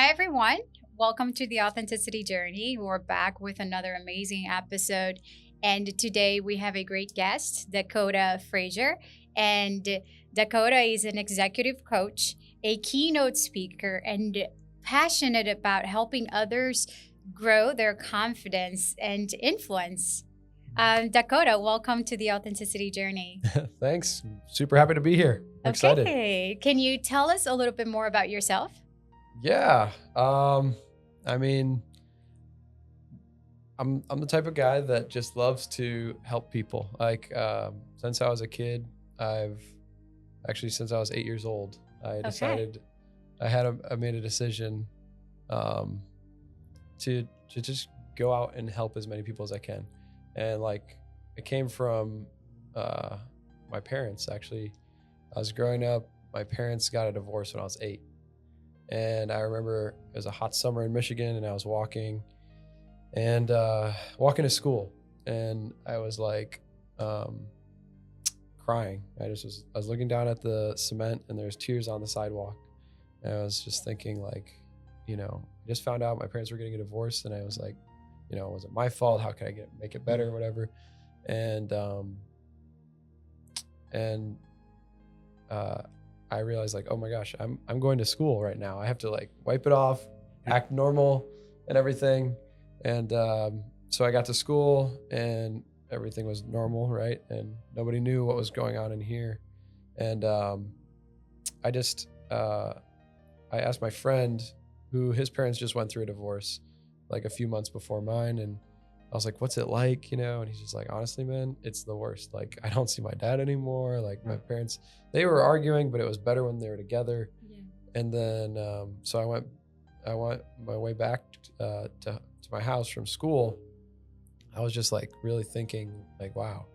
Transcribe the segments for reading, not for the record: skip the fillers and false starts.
Hi, everyone. Welcome to the Authenticity Journey. We're back with another amazing episode. And today we have a great guest, Dakota Frazier. And Dakota is an executive coach, a keynote speaker, and passionate about helping others grow their confidence and influence. Dakota, welcome to the Authenticity Journey. Thanks. Super happy to be here. I'm excited. Okay. Can you tell us a little bit more about yourself? Yeah. I mean, I'm the type of guy that just loves to help people. Like, since I was a kid, since I was 8 years old, I decided I made a decision, to just go out and help as many people as I can. And like, it came from, my parents, actually. I was growing up, my parents got a divorce when I was 8. And I remember it was a hot summer in Michigan, and I was walking to school, and I was like, crying. I was looking down at the cement, and there's tears on the sidewalk. And I was just thinking, like, I just found out my parents were getting a divorce, and I was like, was it my fault? How can I make it better, whatever? And I realized, like, oh my gosh, I'm going to school right now. I have to like wipe it off, act normal and everything. And so I got to school and everything was normal, right? And nobody knew what was going on in here. And I asked my friend, who his parents just went through a divorce like a few months before mine, and I was like, what's it like, And he's just like, honestly, man, it's the worst. Like, I don't see my dad anymore. Like, my parents, they were arguing, but it was better when they were together. Yeah. And then, so I went my way back to my house from school. I was just like really thinking, like, wow,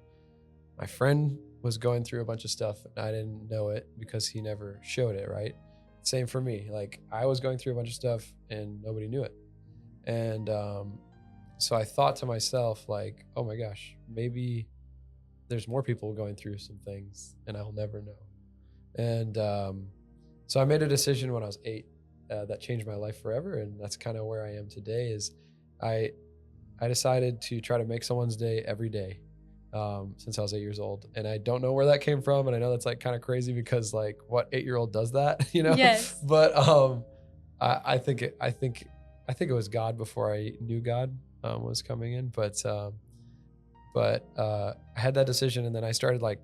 my friend was going through a bunch of stuff and I didn't know it because he never showed it, right? Same for me. Like, I was going through a bunch of stuff and nobody knew it. And, so I thought to myself, like, oh my gosh, maybe there's more people going through some things and I'll never know. And so I made a decision when I was 8 that changed my life forever. And that's kind of where I am today. Is I decided to try to make someone's day every day since I was 8 years old. And I don't know where that came from. And I know that's like kind of crazy because, like, what 8-year-old does that, Yes. But I think it was God before I knew God was coming in, but I had that decision, and then I started like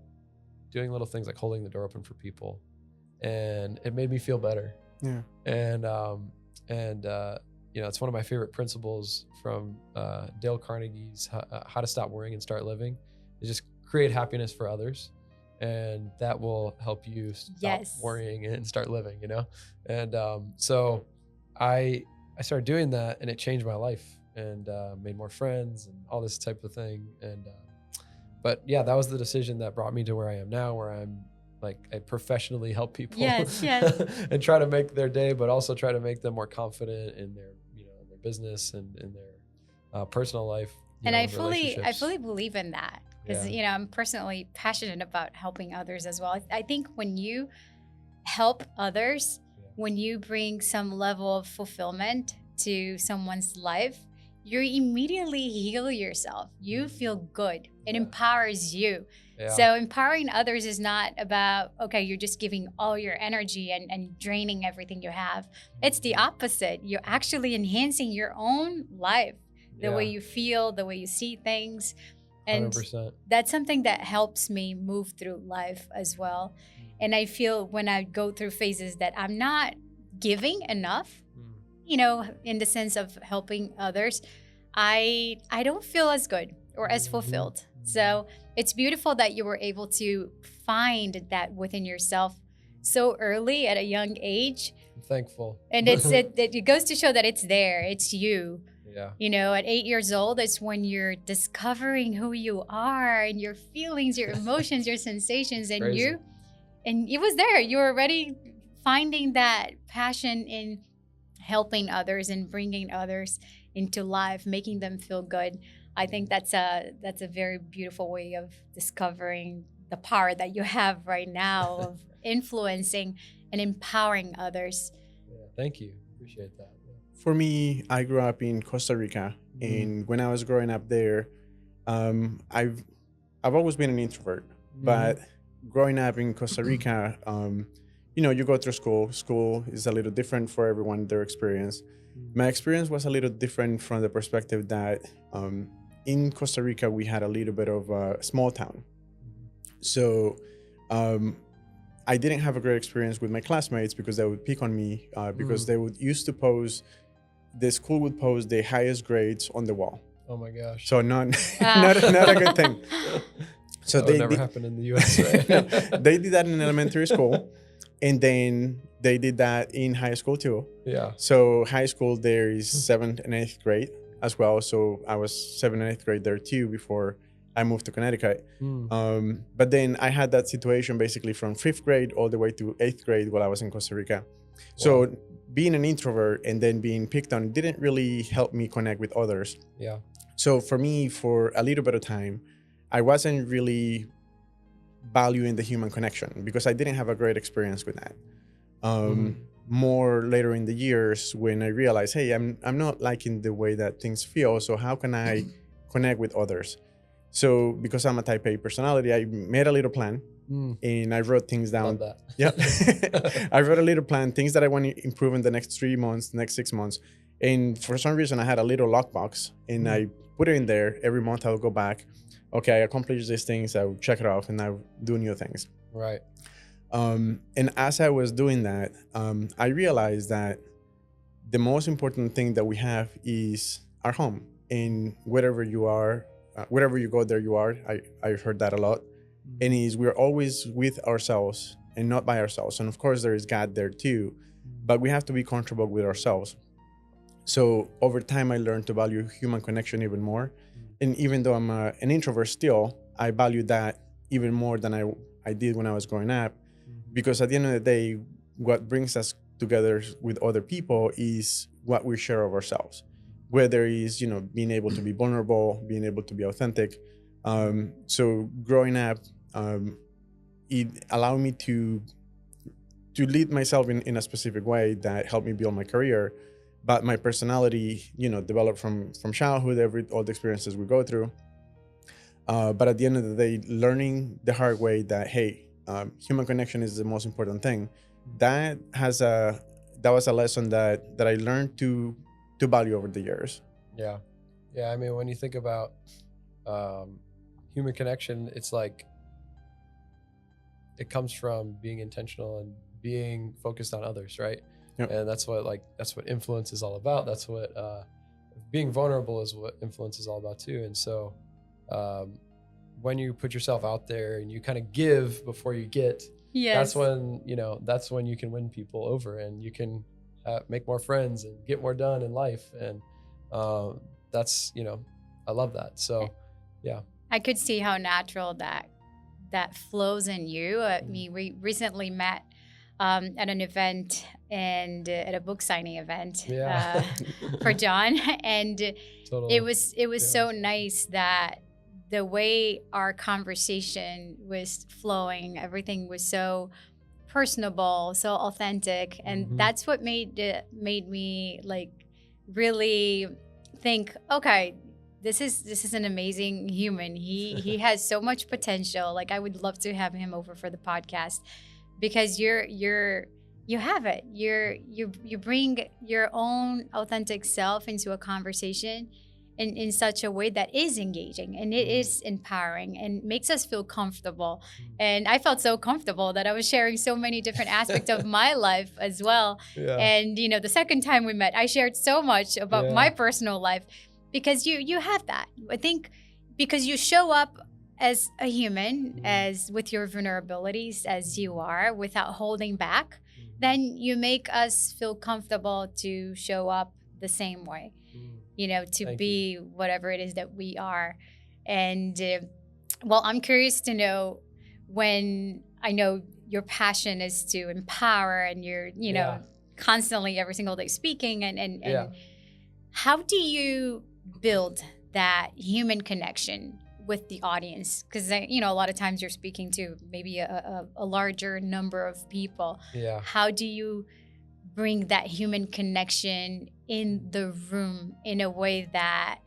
doing little things like holding the door open for people, and it made me feel better. Yeah. And it's one of my favorite principles from Dale Carnegie's How to Stop Worrying and Start Living, is just create happiness for others, and that will help you stop worrying and start living. And so I started doing that, and it changed my life, and made more friends and all this type of thing. And but yeah, that was the decision that brought me to where I am now, where I'm like, I professionally help people. Yes. And try to make their day, but also try to make them more confident in their in their business and in their personal life. And I fully believe in that, because I'm personally passionate about helping others as well. I think when you help others, when you bring some level of fulfillment to someone's life, you immediately heal yourself. You feel good. It empowers you. Yeah. So empowering others is not about, okay, you're just giving all your energy and draining everything you have. It's the opposite. You're actually enhancing your own life, the way you feel, the way you see things. And 100%. That's something that helps me move through life as well. And I feel when I go through phases that I'm not giving enough, in the sense of helping others, I don't feel as good or as fulfilled. So it's beautiful that you were able to find that within yourself so early at a young age. I'm thankful. And it goes to show that it's there. It's you. Yeah. At 8 years old, it's when you're discovering who you are and your feelings, your emotions, your sensations, and it was there. You were already finding that passion in helping others and bringing others into life, making them feel good. I think that's a very beautiful way of discovering the power that you have right now of influencing and empowering others. Yeah, thank you. appreciate that. Yeah. For me, I grew up in Costa Rica, and when I was growing up there, I've always been an introvert. But growing up in Costa Rica, you go through school. School is a little different for everyone, their experience. My experience was a little different from the perspective that in Costa Rica, we had a little bit of a small town. So I didn't have a great experience with my classmates because they would pick on me because they would used to the school would post the highest grades on the wall. Oh my gosh. So not a good thing. So that would never happen in the US, right? No, they did that in elementary school, and then they did that in high school too. Yeah. So high school there is 7th and 8th grade as well. So I was 7th and 8th grade there too before I moved to Connecticut. But then I had that situation basically from 5th grade all the way to 8th grade while I was in Costa Rica. So being an introvert and then being picked on didn't really help me connect with others. Yeah. So for me, for a little bit of time, I wasn't really valuing the human connection because I didn't have a great experience with that. More later in the years when I realized, hey, I'm not liking the way that things feel. So how can I connect with others? So because I'm a type A personality, I made a little plan and I wrote things down. Love that. Yeah. I wrote a little plan, things that I want to improve in the next 3 months, next 6 months. And for some reason I had a little lockbox and I put it in there. Every month I would go back. Okay, I accomplished these things. I would check it off and I would do new things. Right. And as I was doing that, I realized that the most important thing that we have is our home. And wherever you are, wherever you go, there you are. I've heard that a lot. And we're always with ourselves and not by ourselves. And of course, there is God there too, but we have to be comfortable with ourselves. So over time, I learned to value human connection even more. And even though I'm an introvert still, I value that even more than I did when I was growing up. Because at the end of the day, what brings us together with other people is what we share of ourselves. Whether it's, being able to be vulnerable, being able to be authentic. So growing up, it allowed me to lead myself in a specific way that helped me build my career. But my personality, developed from childhood, all the experiences we go through. But at the end of the day, learning the hard way that, hey, human connection is the most important thing. That was a lesson that I learned to value over the years. Yeah. Yeah. I mean, when you think about human connection, it's like it comes from being intentional and being focused on others, right? Yep. And that's what influence is all about. That's what being vulnerable is what influence is all about too. And so when you put yourself out there and you kind of give before you get, that's when you can win people over and you can make more friends and get more done in life. And that's, I love that. So, yeah. I could see how natural that flows in you. We recently met at an event and at a book signing event for John. And it was so nice that the way our conversation was flowing, everything was so personable, so authentic. And that's what made me like really think, okay, this is an amazing human. He has so much potential. Like I would love to have him over for the podcast because you have it. You bring your own authentic self into a conversation in such a way that is engaging and it is empowering and makes us feel comfortable. And I felt so comfortable that I was sharing so many different aspects of my life as well. Yeah. And the second time we met, I shared so much about my personal life because you have that. I think because you show up as a human, as with your vulnerabilities as you are, without holding back, then you make us feel comfortable to show up the same way. To be whatever it is that we are. And I'm curious to know, when I know your passion is to empower and you're, constantly every single day speaking and how do you build that human connection with the audience? Because, a lot of times you're speaking to maybe a larger number of people. Yeah. How do you bring that human connection in the room in a way that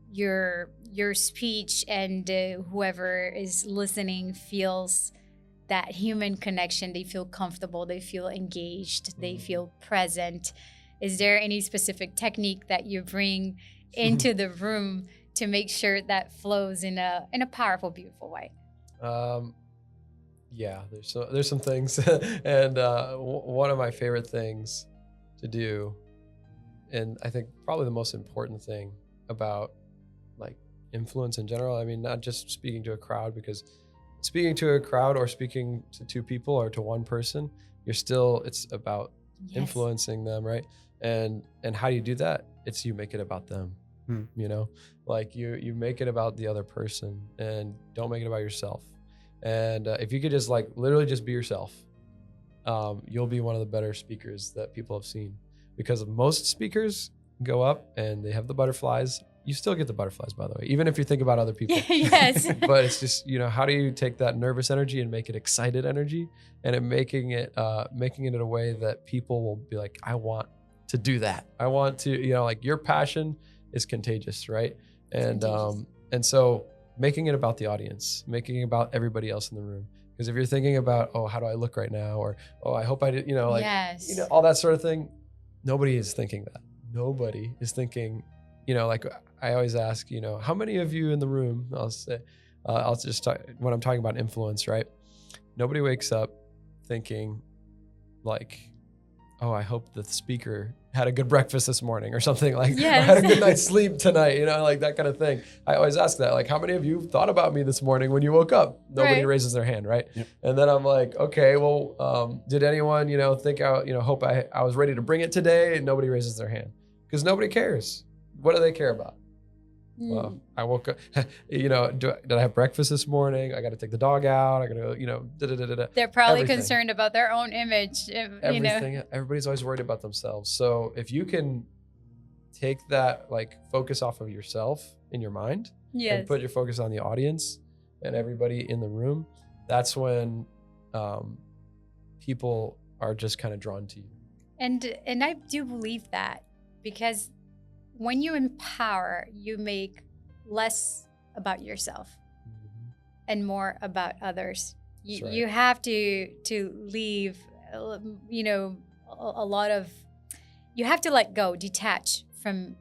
your speech and whoever is listening feels that human connection. They feel comfortable, they feel engaged, they feel present. Is there any specific technique that you bring into the room to make sure that flows in a powerful, beautiful way? Yeah, there's some things, and one of my favorite things to do, and I think probably the most important thing about like influence in general. I mean, not just speaking to a crowd, because speaking to a crowd or speaking to two people or to one person, it's about influencing them, right? And how do you do that? It's you make it about them. You know, like you make it about the other person and don't make it about yourself. And if you could just like literally just be yourself, you'll be one of the better speakers that people have seen. Because most speakers go up and they have the butterflies. You still get the butterflies, by the way, even if you think about other people. Yes. But it's just, how do you take that nervous energy and make it excited energy, and making it in a way that people will be like, I want to do that. I want to, like your passion is contagious, right? And so making it about the audience, making it about everybody else in the room. Because if you're thinking about, oh, how do I look right now? Or, oh, I hope I did, all that sort of thing. Nobody is thinking that. Nobody is thinking, like I always ask, how many of you in the room, I'll say, I'll just talk, when I'm talking about influence, right? Nobody wakes up thinking like, oh, I hope the speaker had a good breakfast this morning or something, like, or had a good night's sleep tonight, like that kind of thing. I always ask that, like, how many of you thought about me this morning when you woke up? Nobody raises their hand, right? Yep. And then I'm like, okay, well, did anyone, think hope I was ready to bring it today? And nobody raises their hand because nobody cares. What do they care about? Well, I woke up, did I have breakfast this morning? I got to take the dog out. I got to, They're probably concerned about their own image. Everything. Everybody's always worried about themselves. So if you can take that like focus off of yourself in your mind and put your focus on the audience and everybody in the room, that's when people are just kind of drawn to you. And I do believe that, because when you empower, you make less about yourself and more about others. You have to leave, a lot of, you have to let go, detach from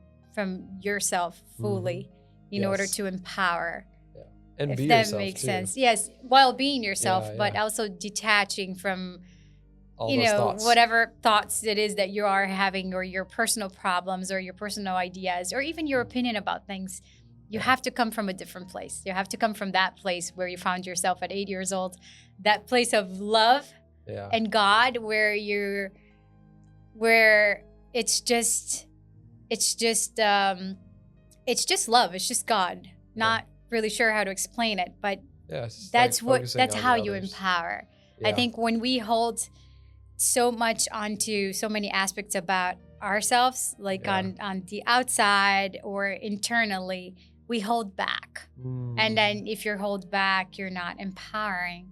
yourself fully in order to empower. Yeah. And if be that yourself makes too. sense. Yes, while being yourself, but also detaching from whatever thoughts it is that you are having, or your personal problems or your personal ideas, or even your opinion about things. You have to come from a different place. You have to come from that place where you found yourself at 8 years old, that place of love and God, where it's just love. It's just God. Not really sure how to explain it, but that's how you empower. Yeah. I think when we hold so much onto so many aspects about ourselves, like on the outside or internally, we hold back. And then if you're hold back, you're not empowering.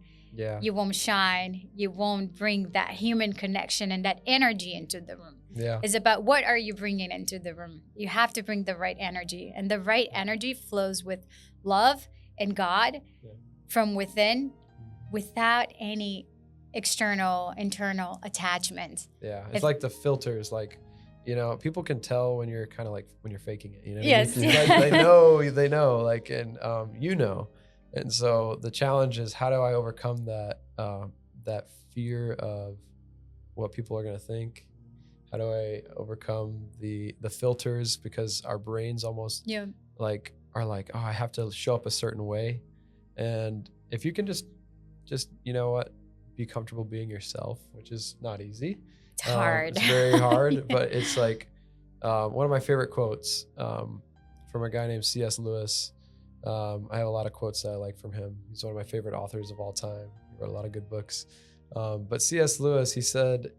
You won't shine. You won't bring that human connection and that energy into the room. It's about what are you bringing into the room. You have to bring the right energy, and the right energy flows with love and God from within, without any external, internal attachment. It's like the filters, like, people can tell when you're kind of like, when you're faking it, Yes. Like, they know, like, and and so the challenge is, how do I overcome that fear of what people are going to think? How do I overcome the filters, because our brains almost like are like, oh, I have to show up a certain way. And if you can just be comfortable being yourself, which is not easy. It's hard. It's very hard, but it's like one of my favorite quotes from a guy named C.S. Lewis. I have a lot of quotes that I like from him. He's one of my favorite authors of all time. He wrote a lot of good books. But C.S. Lewis, he said,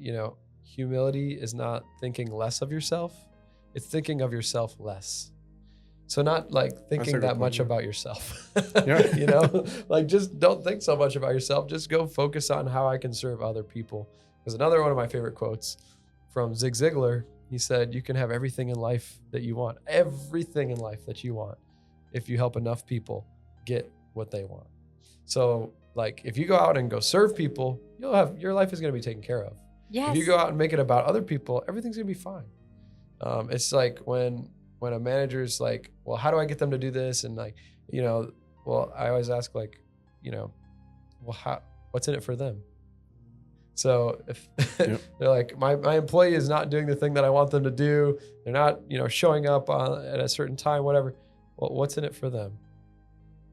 humility is not thinking less of yourself. It's thinking of yourself less. So not like thinking that much about yourself, like just don't think so much about yourself. Just go focus on how I can serve other people Because another one of my favorite quotes from Zig Ziglar, he said, you can have everything in life that you want, everything in life that you want, if you help enough people get what they want. So like, if you go out and go serve people, your life is going to be taken care of. Yes. If you go out and make it about other people, everything's going to be fine. It's like when a manager's like, well, how do I get them to do this? And like, well, I always ask like, well, what's in it for them? So if they're like, my employee is not doing the thing that I want them to do, they're not, showing up at a certain time, whatever. Well, what's in it for them?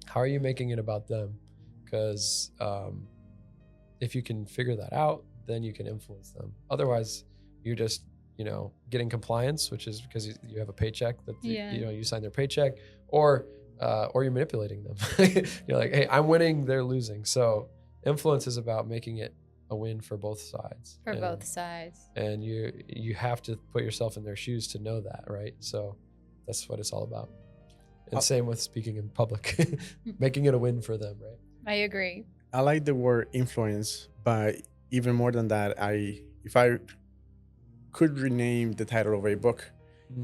How are you making it about them? Because if you can figure that out, then you can influence them. Otherwise, you're just, getting compliance, which is because you have a paycheck that you sign their paycheck, or you're manipulating them. You're like, hey, I'm winning, they're losing. So influence is about making it a win for both sides. Both sides. And you have to put yourself in their shoes to know that, right? So that's what it's all about. And same with speaking in public, making it a win for them, right? I agree. I like the word influence, but even more than that, if I could rename the title of a book,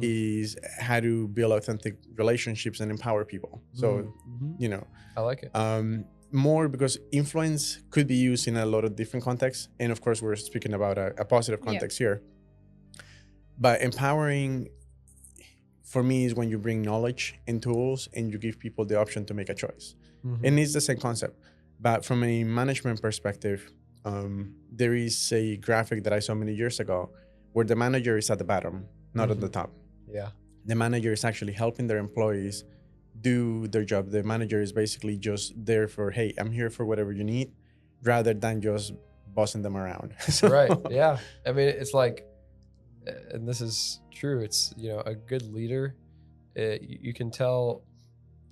is how to build authentic relationships and empower people. So, I like it. More because influence could be used in a lot of different contexts. And of course, we're speaking about a positive context here. But empowering, for me, is when you bring knowledge and tools and you give people the option to make a choice. And it's the same concept. But from a management perspective, there is a graphic that I saw many years ago where the manager is at the bottom, not at the top. Yeah. The manager is actually helping their employees do their job. The manager is basically just there for, hey, I'm here for whatever you need, rather than just bossing them around. Right. Yeah. I mean, it's like, and this is true. It's, a good leader. You can tell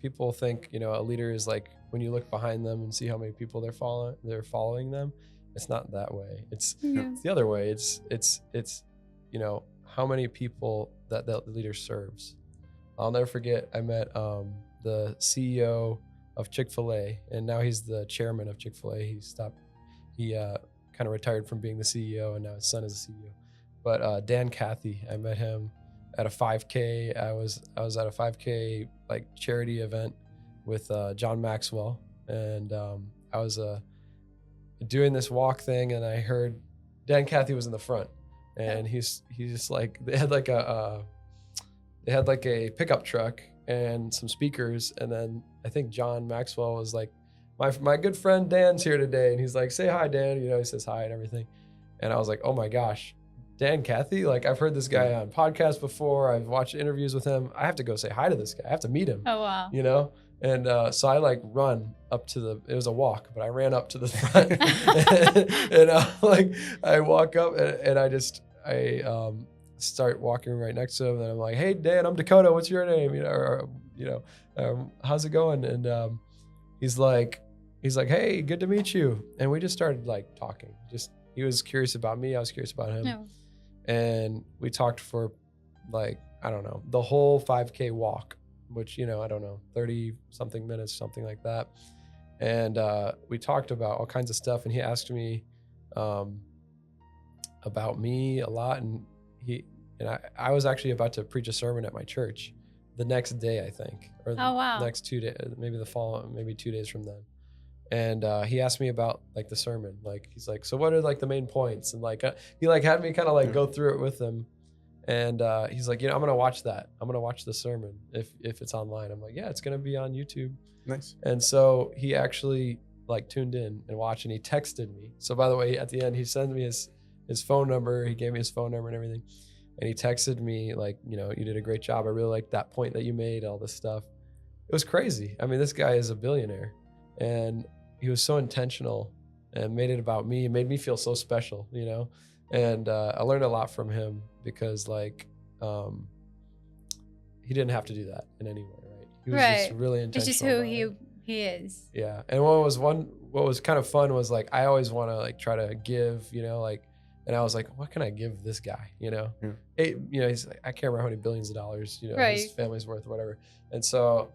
people think, a leader is like when you look behind them and see how many people they're following them. It's not that way. It's the other way. It's how many people that the leader serves. I'll never forget, I met the CEO of Chick-fil-A, and now he's the chairman of Chick-fil-A. He kind of retired from being the CEO, and now his son is the CEO. But Dan Cathy, I met him at a 5K. I was at a 5K like charity event with John Maxwell, and I was doing this walk thing, and I heard Dan Cathy was in the front, and he's just like, they had like a pickup truck and some speakers, and then I think John Maxwell was like, my good friend Dan's here today, and he's like, say hi, Dan. He says hi and everything, and I was like, oh my gosh, Dan Cathy, like I've heard this guy on podcasts before. I've watched interviews with him. I have to go say hi to this guy. I have to meet him. Oh wow. And so I like run up to it was a walk, but I ran up to the front and I walk up and I start walking right next to him, and I'm like, hey Dan, I'm Dakota, what's your name? How's it going? And he's like, hey, good to meet you. And we just started like talking. He was curious about me, I was curious about him. No. And we talked for like, I don't know, the whole 5K walk, which, I don't know, 30 something minutes, something like that. And we talked about all kinds of stuff, and he asked me about me a lot. And I was actually about to preach a sermon at my church the next day, I think, or next 2 days, maybe 2 days from then. And he asked me about like the sermon. Like, he's like, so what are like the main points? And like, he like had me kind of like go through it with him. And he's like, I'm going to watch that. I'm going to watch the sermon if it's online. I'm like, yeah, it's going to be on YouTube. Nice. And so he actually like tuned in and watched, and he texted me. So by the way, at the end, he sent me his phone number. He gave me his phone number and everything. And he texted me like, you did a great job. I really liked that point that you made, all this stuff. It was crazy. I mean, this guy is a billionaire, and he was so intentional and made it about me. It made me feel so special, and I learned a lot from him because like, he didn't have to do that in any way, right? He was just really intentional. It's just who he is. Yeah. And what was kind of fun was like, I always want to like try to give, and I was like, what can I give this guy? He's like, I can't remember how many billions of dollars, his family's worth or whatever. And so,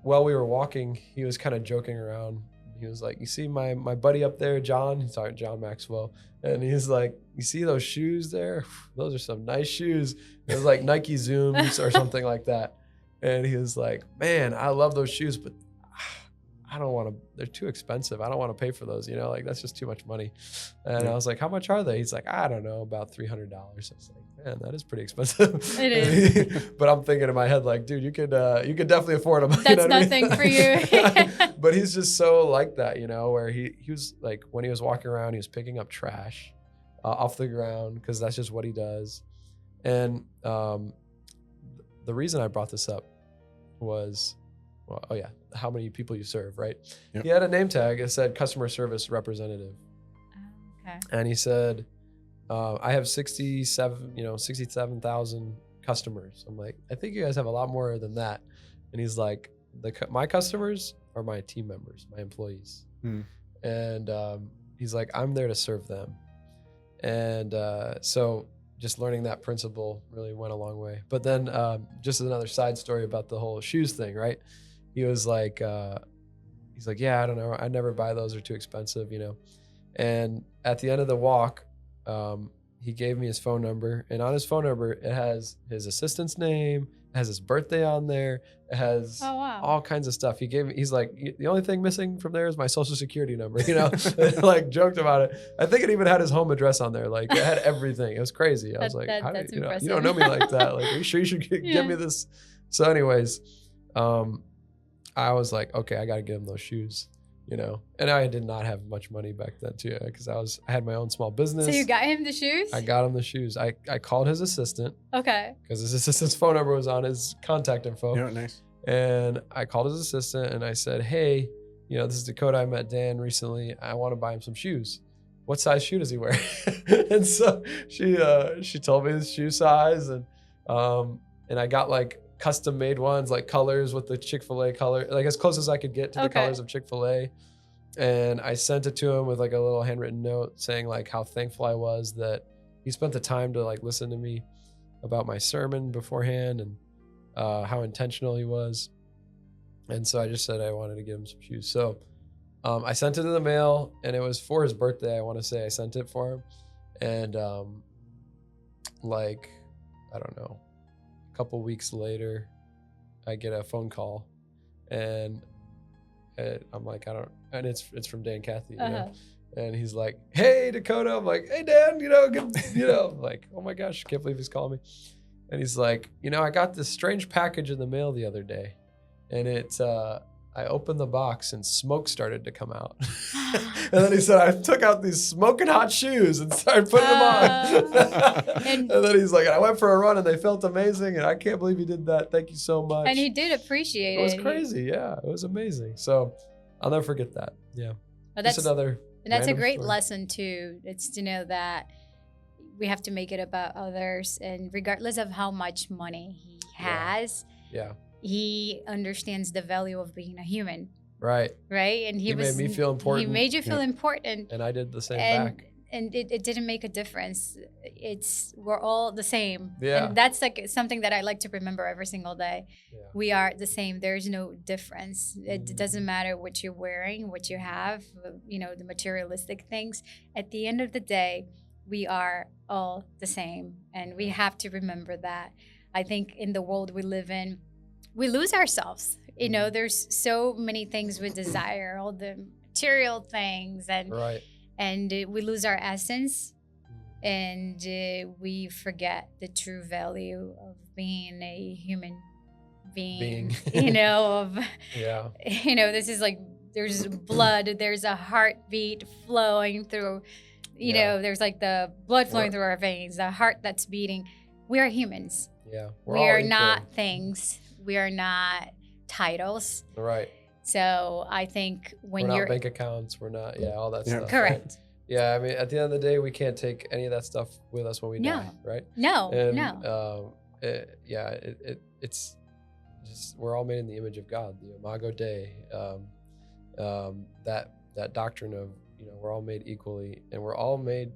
while we were walking, he was kind of joking around. he was like, you see my buddy up there, John? He's talking John Maxwell. And he's like, you see those shoes there? Those are some nice shoes. It was like Nike Zooms or something like that. And he was like, man, I love those shoes, but I don't want to, they're too expensive. I don't want to pay for those, you know, like that's just too much money. And I was like, how much are they? He's like, I don't know, about $300. I was like, man, that is pretty expensive. It is. But I'm thinking in my head, like, dude, you could definitely afford them. That's nothing for you. But he's just so like that, you know, where he was like, when he was walking around, he was picking up trash off the ground because that's just what he does. And the reason I brought this up was, well, oh yeah, how many people you serve, right? Yep. He had a name tag. It said customer service representative. Okay. And he said, I have 67,000 customers. I'm like, I think you guys have a lot more than that. And he's like, my customers are my team members, my employees. And he's like, I'm there to serve them. And so just learning that principle really went a long way. But then just another side story about the whole shoes thing, right? He was like, he's like, yeah, I don't know. I never buy those. They're too expensive, you know? And at the end of the walk, he gave me his phone number, and on his phone number, it has his assistant's name, it has his birthday on there, it has all kinds of stuff. He's like, the only thing missing from there is my social security number, you know? Like joked about it. I think it even had his home address on there. Like it had everything. It was crazy. I was like, how do you know, you don't know me like that. Like, are you sure you should give me this? So anyways, I was like, okay, I got to get him those shoes, you know? And I did not have much money back then too, because I had my own small business. So you got him the shoes? I got him the shoes. I called his assistant. Okay. Because his assistant's phone number was on his contact info. Yeah, nice. And I called his assistant and I said, hey, you know, this is Dakota. I met Dan recently. I want to buy him some shoes. What size shoe does he wear? And so she told me his shoe size, and I got like custom made ones, like colors with the Chick-fil-A color, like as close as I could get to the colors of Chick-fil-A. And I sent it to him with like a little handwritten note saying like how thankful I was that he spent the time to like listen to me about my sermon beforehand, and how intentional he was. And so I just said I wanted to give him some shoes. So I sent it in the mail, and it was for his birthday. I want to say I sent it for him. And like, I don't know, a couple weeks later, I get a phone call, and I'm like, and it's from Dan Cathy, you know? And he's like, hey, Dakota. I'm like, hey, Dan, you know, good, you know, I'm like, oh my gosh, I can't believe he's calling me. And he's like, you know, I got this strange package in the mail the other day, and I opened the box and smoke started to come out. And then he said, I took out these smoking hot shoes and started putting them on. And then he's like, I went for a run and they felt amazing. And I can't believe you did that. Thank you so much. And he did appreciate it. It was crazy. Yeah, it was amazing. So I'll never forget that. Yeah. Well, that's a great lesson too. It's to know that we have to make it about others, and regardless of how much money he has, he understands the value of being a human. Right. And he made me feel important. He made you feel important. And I did the same back. And it didn't make a difference. We're all the same. Yeah. And that's like something that I like to remember every single day. Yeah. We are the same. There's no difference. It doesn't matter what you're wearing, what you have, you know, the materialistic things. At the end of the day, we are all the same. And we have to remember that. I think in the world we live in, we lose ourselves. You know, there's so many things we desire, all the material things, and we lose our essence, and we forget the true value of being a human being. You know, you know, this is like, there's blood, there's a heartbeat flowing through, you know, there's like the blood flowing through our veins, the heart that's beating. We are humans. Yeah, we are not things. We are not titles. Right. So I think when we're not bank accounts, we're not, all that stuff. Correct. Right? Yeah, I mean, at the end of the day, we can't take any of that stuff with us when we die, right? No, it's just, we're all made in the image of God, the Imago Dei, that doctrine of, you know, we're all made equally, and we're all made,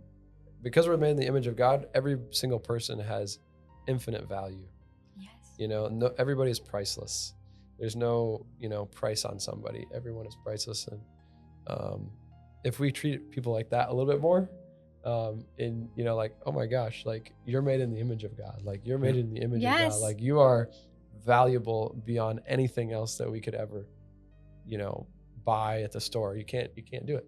because we're made in the image of God, every single person has infinite value. Yes. You know, everybody is priceless. There's no, you know, price on somebody. Everyone is priceless. if we treat people like that a little bit more, in, you know, like, oh my gosh, like you're made in the image of God, like you're made in the image of God, like you are valuable beyond anything else that we could ever, you know, buy at the store. You can't do it.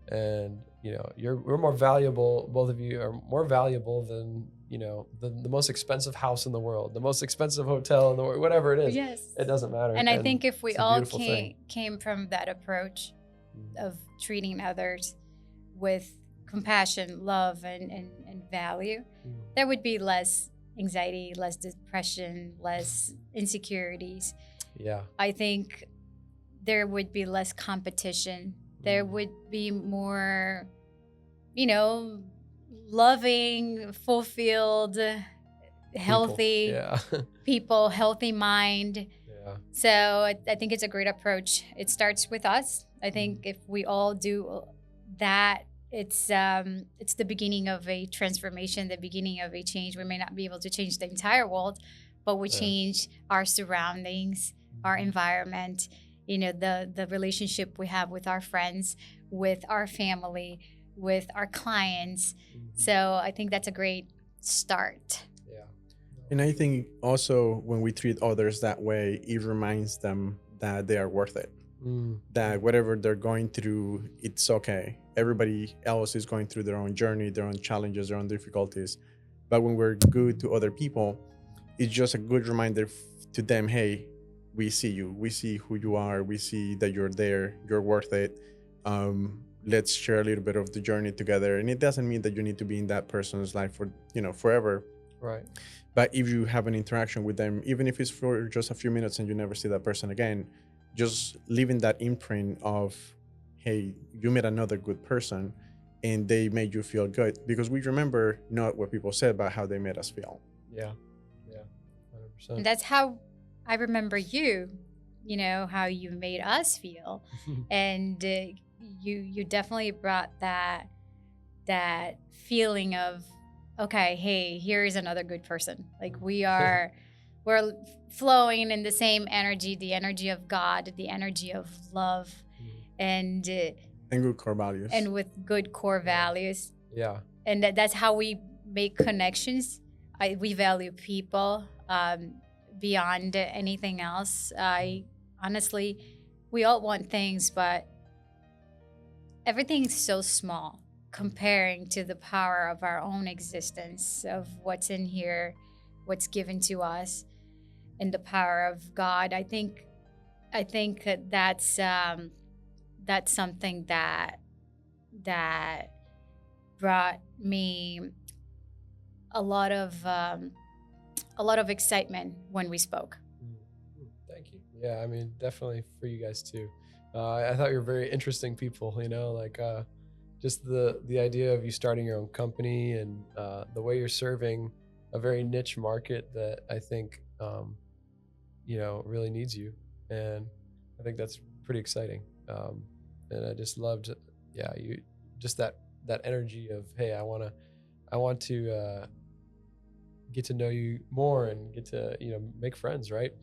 And, you know, we're more valuable. Both of you are more valuable than, you know, the most expensive house in the world, the most expensive hotel in the world, whatever it is. Yes. It doesn't matter. And I think if we all came from that approach of treating others with compassion, love, and value, there would be less anxiety, less depression, less insecurities. Yeah. I think there would be less competition. There would be more, you know, loving, fulfilled, healthy people, healthy mind. Yeah. So I think it's a great approach. It starts with us. I think if we all do that, it's the beginning of a transformation, the beginning of a change. We may not be able to change the entire world, but we change our surroundings, our environment, you know, the relationship we have with our friends, with our family, with our clients. So I think that's a great start. Yeah. And I think also when we treat others that way, it reminds them that they are worth it. That whatever they're going through, it's okay. Everybody else is going through their own journey, their own challenges, their own difficulties. But when we're good to other people, it's just a good reminder to them, hey, we see you, we see who you are, we see that you're there, you're worth it. Let's share a little bit of the journey together. And it doesn't mean that you need to be in that person's life for, you know, forever. Right. But if you have an interaction with them, even if it's for just a few minutes and you never see that person again, just leaving that imprint of, hey, you met another good person and they made you feel good, because we remember not what people said, but how they made us feel. Yeah. 100%. And that's how I remember you, you know, how you made us feel. And you definitely brought that feeling of, okay, hey, here is another good person. Like we're flowing in the same energy, the energy of God, the energy of love, and good core values. And with good core values. Yeah. And that's how we make connections. We value people beyond anything else. Honestly, we all want things, but everything's so small comparing to the power of our own existence, of what's in here, what's given to us, and the power of God. I think that's something that brought me a lot of excitement when we spoke. Thank you. Yeah, I mean, definitely for you guys too. I thought you were very interesting people, you know, like just the idea of you starting your own company and the way you're serving a very niche market that I think, you know, really needs you. And I think that's pretty exciting. And I just loved, you just that energy of, hey, I want to get to know you more and get to, you know, make friends, right?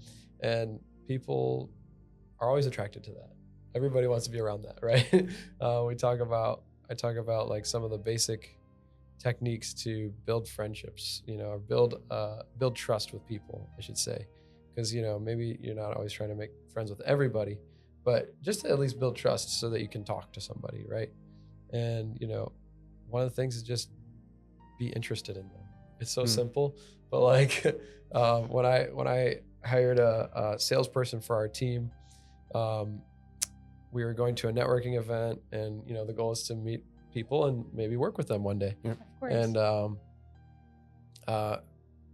And people are always attracted to that. Everybody wants to be around that, right? I talk about like some of the basic techniques to build friendships, you know, or build trust with people, I should say. Because, you know, maybe you're not always trying to make friends with everybody, but just to at least build trust so that you can talk to somebody, right? And, you know, one of the things is just be interested in them. It's so simple, but like when I hired a salesperson for our team, we were going to a networking event, and, you know, the goal is to meet people and maybe work with them one day. Of course. And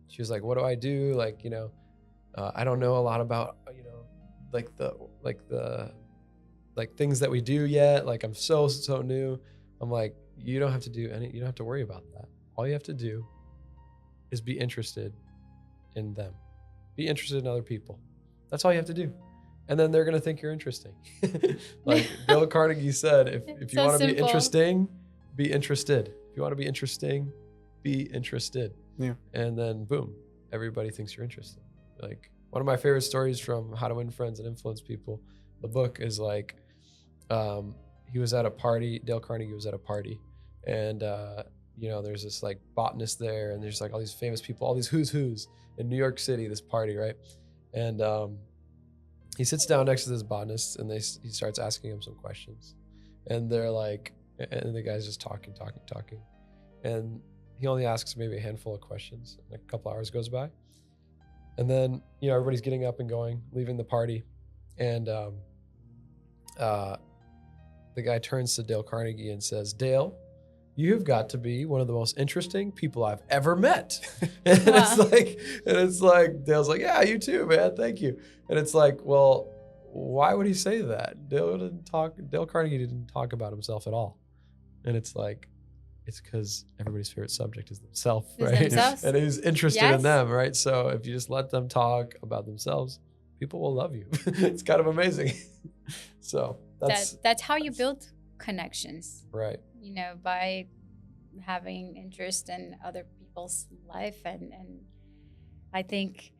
she was like, "What do I do? Like, you know, I don't know a lot about, you know, like things that we do yet. Like, I'm so new." I'm like, you don't have to worry about that. All you have to do is be interested in them. Be interested in other people. That's all you have to do. And then they're going to think you're interesting. Like Dale Carnegie said, if you want to be interesting, be interested. If you want to be interesting, be interested. Yeah. And then boom, everybody thinks you're interested. Like one of my favorite stories from How to Win Friends and Influence People, the book, is like, he was at a party. Dale Carnegie was at a party, and there's this like botanist there, and there's like all these famous people, all these who's in New York City. This party, right? And he sits down next to this botanist, and he starts asking him some questions, and they're like, and the guy's just talking, and he only asks maybe a handful of questions. And a couple hours goes by, and then everybody's getting up and going, leaving the party, and the guy turns to Dale Carnegie and says, "Dale, you have got to be one of the most interesting people I've ever met." And it's like Dale's like, "Yeah, you too, man. Thank you." And it's like, well, why would he say that? Dale Carnegie didn't talk about himself at all. And it's like, it's because everybody's favorite subject is themselves, right? And he's interested in them, right? So if you just let them talk about themselves, people will love you. It's kind of amazing. So that's how you build connections, right? By having interest in other people's life, and I think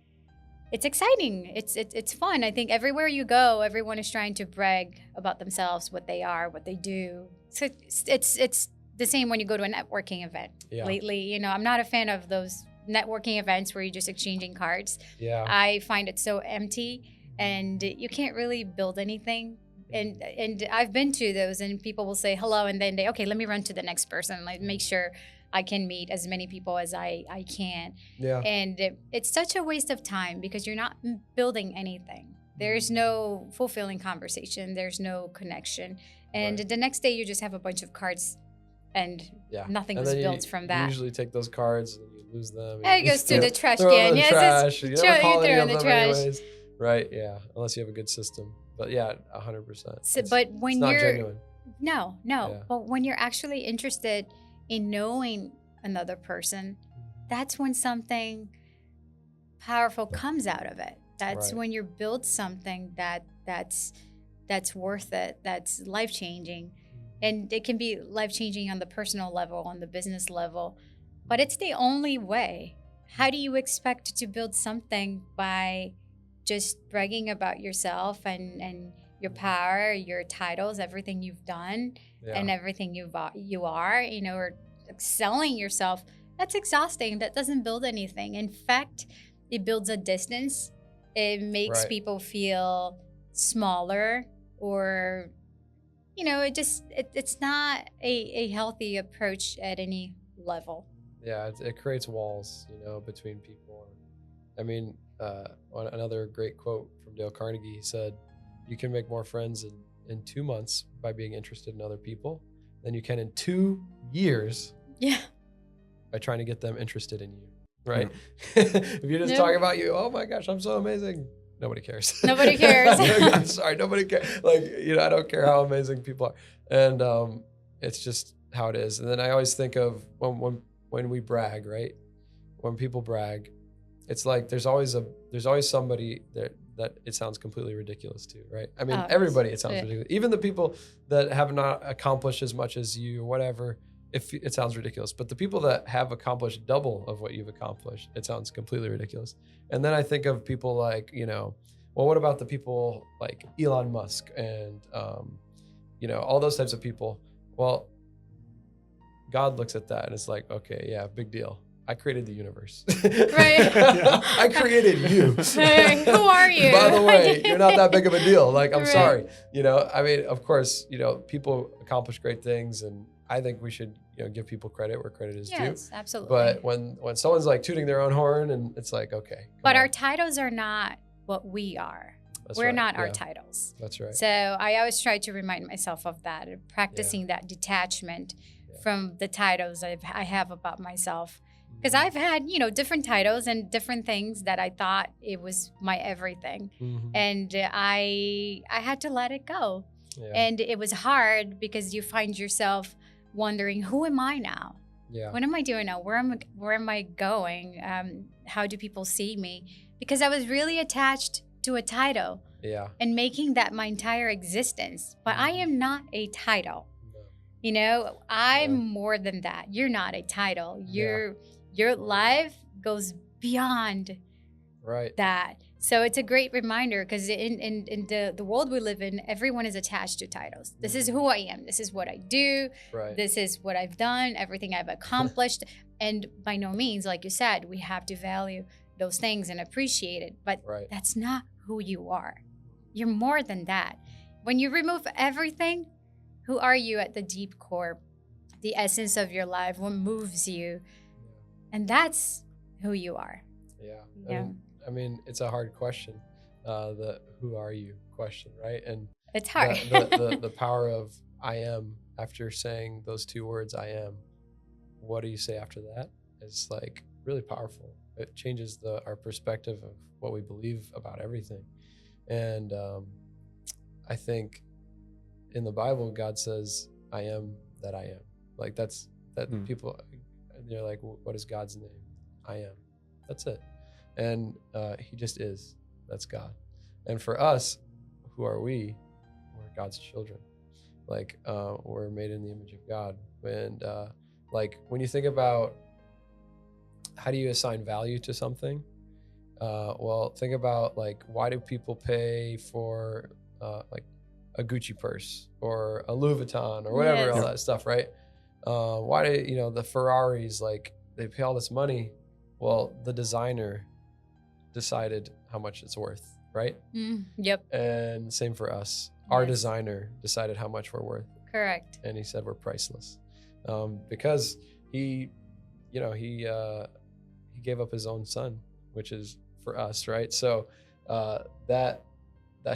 it's exciting. It's fun. I think everywhere you go, everyone is trying to brag about themselves, what they are, what they do. So it's the same when you go to a networking event. Yeah. Lately, I'm not a fan of those networking events where you're just exchanging cards. Yeah. I find it so empty, and you can't really build anything. And I've been to those, and people will say hello, and then okay, let me run to the next person, like make sure I can meet as many people as I can. Yeah. And it's such a waste of time because you're not building anything. There's no fulfilling conversation. There's no connection. And the next day you just have a bunch of cards, and nothing was built from that. You usually take those cards and you lose them. It goes to the trash can. Yes, you never call any of them trash. Anyways. Right, yeah, unless you have a good system. But yeah, 100%. So, but when it's not you're genuine. No. Yeah. But when you're actually interested in knowing another person, that's when something powerful comes out of it. That's when you build something that's worth it, that's life-changing. And it can be life-changing on the personal level, on the business level, but it's the only way. How do you expect to build something by just bragging about yourself and your power, your titles, everything you've done, and everything you are, or selling yourself? That's exhausting. That doesn't build anything. In fact, it builds a distance. It makes people feel smaller, or it's not a healthy approach at any level. Yeah, it creates walls, between people. I mean, another great quote from Dale Carnegie, he said, "You can make more friends in 2 months by being interested in other people than you can in 2 years by trying to get them interested in you." Right? If you're just talking about you, "Oh my gosh, I'm so amazing," nobody cares. Nobody cares. I'm sorry, nobody cares. Like, I don't care how amazing people are. And it's just how it is. And then I always think of when we brag, right? When people brag, it's like there's always somebody that it sounds completely ridiculous to, right? I mean, everybody, it sounds ridiculous. Even the people that have not accomplished as much as you or whatever, if it sounds ridiculous. But the people that have accomplished double of what you've accomplished, it sounds completely ridiculous. And then I think of people like, well, what about the people like Elon Musk and, all those types of people? Well, God looks at that and it's like, okay, yeah, big deal. I created the universe. Right. I created you. Who are you? By the way, you're not that big of a deal. Like, I'm sorry. I mean, of course, people accomplish great things, and I think we should, give people credit where credit is due. Yes, absolutely. But when someone's like tooting their own horn, and it's like, okay. But our titles are not what we are. We're not our titles. That's right. So I always try to remind myself of that, practicing that detachment from the titles I have about myself. Because I've had, different titles and different things that I thought it was my everything. Mm-hmm. And I had to let it go. Yeah. And it was hard because you find yourself wondering, who am I now? Yeah. What am I doing now? Where am I going? How do people see me? Because I was really attached to a title. Yeah. And making that my entire existence. But I am not a title. No. I'm more than that. You're not a title. Your life goes beyond that. So it's a great reminder, because in the world we live in, everyone is attached to titles. This is who I am. This is what I do. Right. This is what I've done, everything I've accomplished. And by no means, like you said, we have to value those things and appreciate it. But that's not who you are. You're more than that. When you remove everything, who are you at the deep core, the essence of your life, what moves you? And that's who you are. Yeah. I mean, it's a hard question, the who are you question, right? And it's hard. the power of I am, after saying those two words, I am, what do you say after that? Is like really powerful. It changes our perspective of what we believe about everything. And I think in the Bible, God says, I am that I am. Like people, they're like, what is God's name? I am. That's it. And he just is. That's God. And for us, who are we? We're God's children. Like we're made in the image of God. And like when you think about how do you assign value to something? Well, think about like, why do people pay for like a Gucci purse or a Louis Vuitton or whatever, all that stuff, right? Why do, the Ferraris, like they pay all this money? Well, the designer decided how much it's worth, right? Yep. And same for us. Our designer decided how much we're worth. Correct. And he said we're priceless, because he gave up his own son, which is for us, right? So that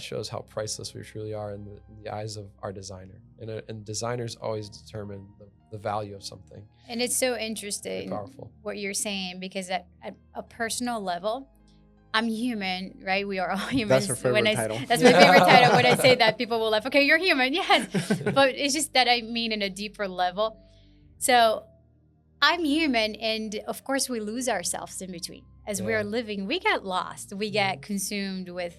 shows how priceless we truly are in the eyes of our designer. And designers always determine the value of something. And it's so interesting what you're saying, because at a personal level, I'm human, right? We are all humans. That's your favorite title. That's my favorite title. When I say that, people will laugh. Okay, you're human, yes. But it's just that I mean in a deeper level. So I'm human, and of course we lose ourselves in between. As we're living, we get lost. We get consumed with,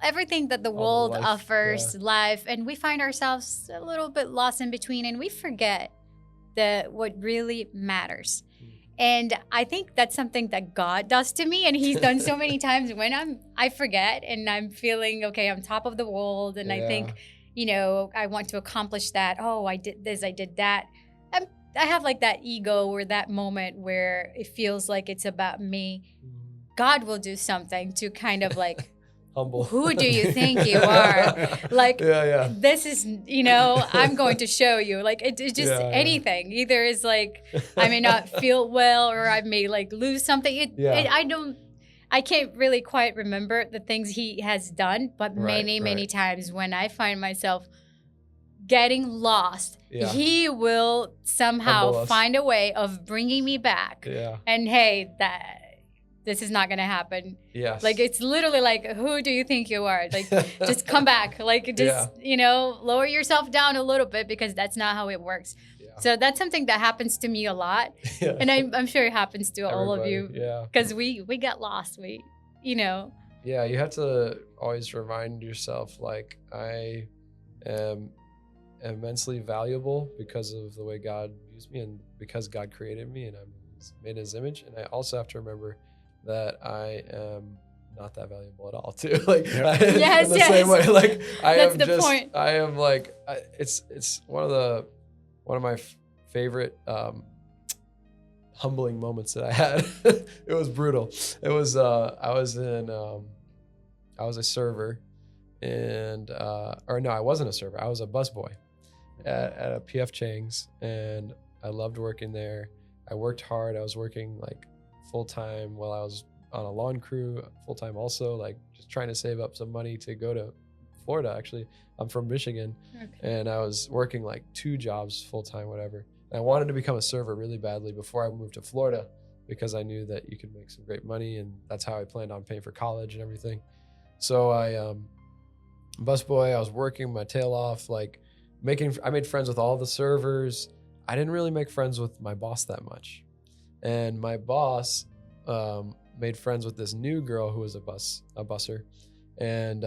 everything that the world offers, life, and we find ourselves a little bit lost in between, and we forget what really matters. And I think that's something that God does to me, and he's done so many times when I forget and I'm feeling, okay, I'm top of the world, and I think, I want to accomplish that. Oh, I did this, I did that. I have like that ego, or that moment where it feels like it's about me. God will do something to kind of like, humble. Who do you think you are? Like, this is, I'm going to show you. Like, it's just anything. Either is like, I may not feel well, or I may like lose something. I can't really quite remember the things he has done, but many times when I find myself getting lost, he will somehow find a way of bringing me back. And hey, this is not going to happen. Yes. Like, it's literally like, who do you think you are? Like, just come back. Like, just, lower yourself down a little bit, because that's not how it works. So that's something that happens to me a lot. And I'm sure it happens to all of you. Because we get lost. Yeah, you have to always remind yourself, like, I am immensely valuable because of the way God views me, and because God created me, and I'm made in his image. And I also have to remember that I am not that valuable at all, too. Like, in the same way, like, I am like, it's one of my favorite humbling moments that I had. It was brutal. It was I was a server, and I wasn't a server. I was a busboy at a PF Chang's, and I loved working there. I worked hard. I was working like full-time while I was on a lawn crew, full-time also, like just trying to save up some money to go to Florida. Actually, I'm from Michigan, and I was working like 2 jobs full-time, whatever. And I wanted to become a server really badly before I moved to Florida, because I knew that you could make some great money, and that's how I planned on paying for college and everything. So I busboy, I was working my tail off, like I made friends with all the servers. I didn't really make friends with my boss that much. And my boss made friends with this new girl who was a busser. And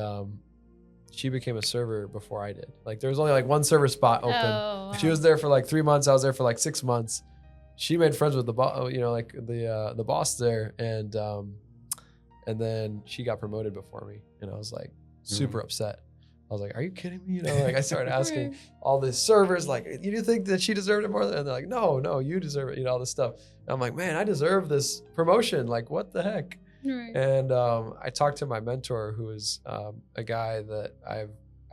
she became a server before I did. Like, there was only like 1 server spot open. Oh, wow. She was there for like 3 months. I was there for like 6 months. She made friends with the boss there. And And then she got promoted before me, and I was like super upset. I was like, are you kidding me? You know, like I started asking all the servers, like, you think that she deserved it more? And they're like, no, you deserve it. You know, all this stuff. And I'm like, man, I deserve this promotion. Like, what the heck? Right. And I talked to my mentor, who is a guy that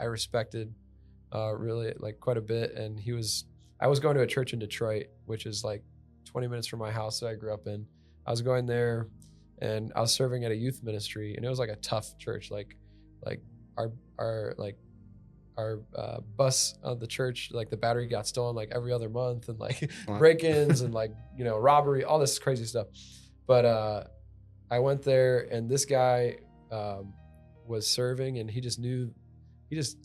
I respected really like quite a bit. And I was going to a church in Detroit, which is like 20 minutes from my house that I grew up in. I was going there, and I was serving at a youth ministry, and it was like a tough church. Like our bus of the church, like the battery got stolen like every other month, and like break-ins and like, you know, robbery, all this crazy stuff. But I went there, and this guy was serving, and he just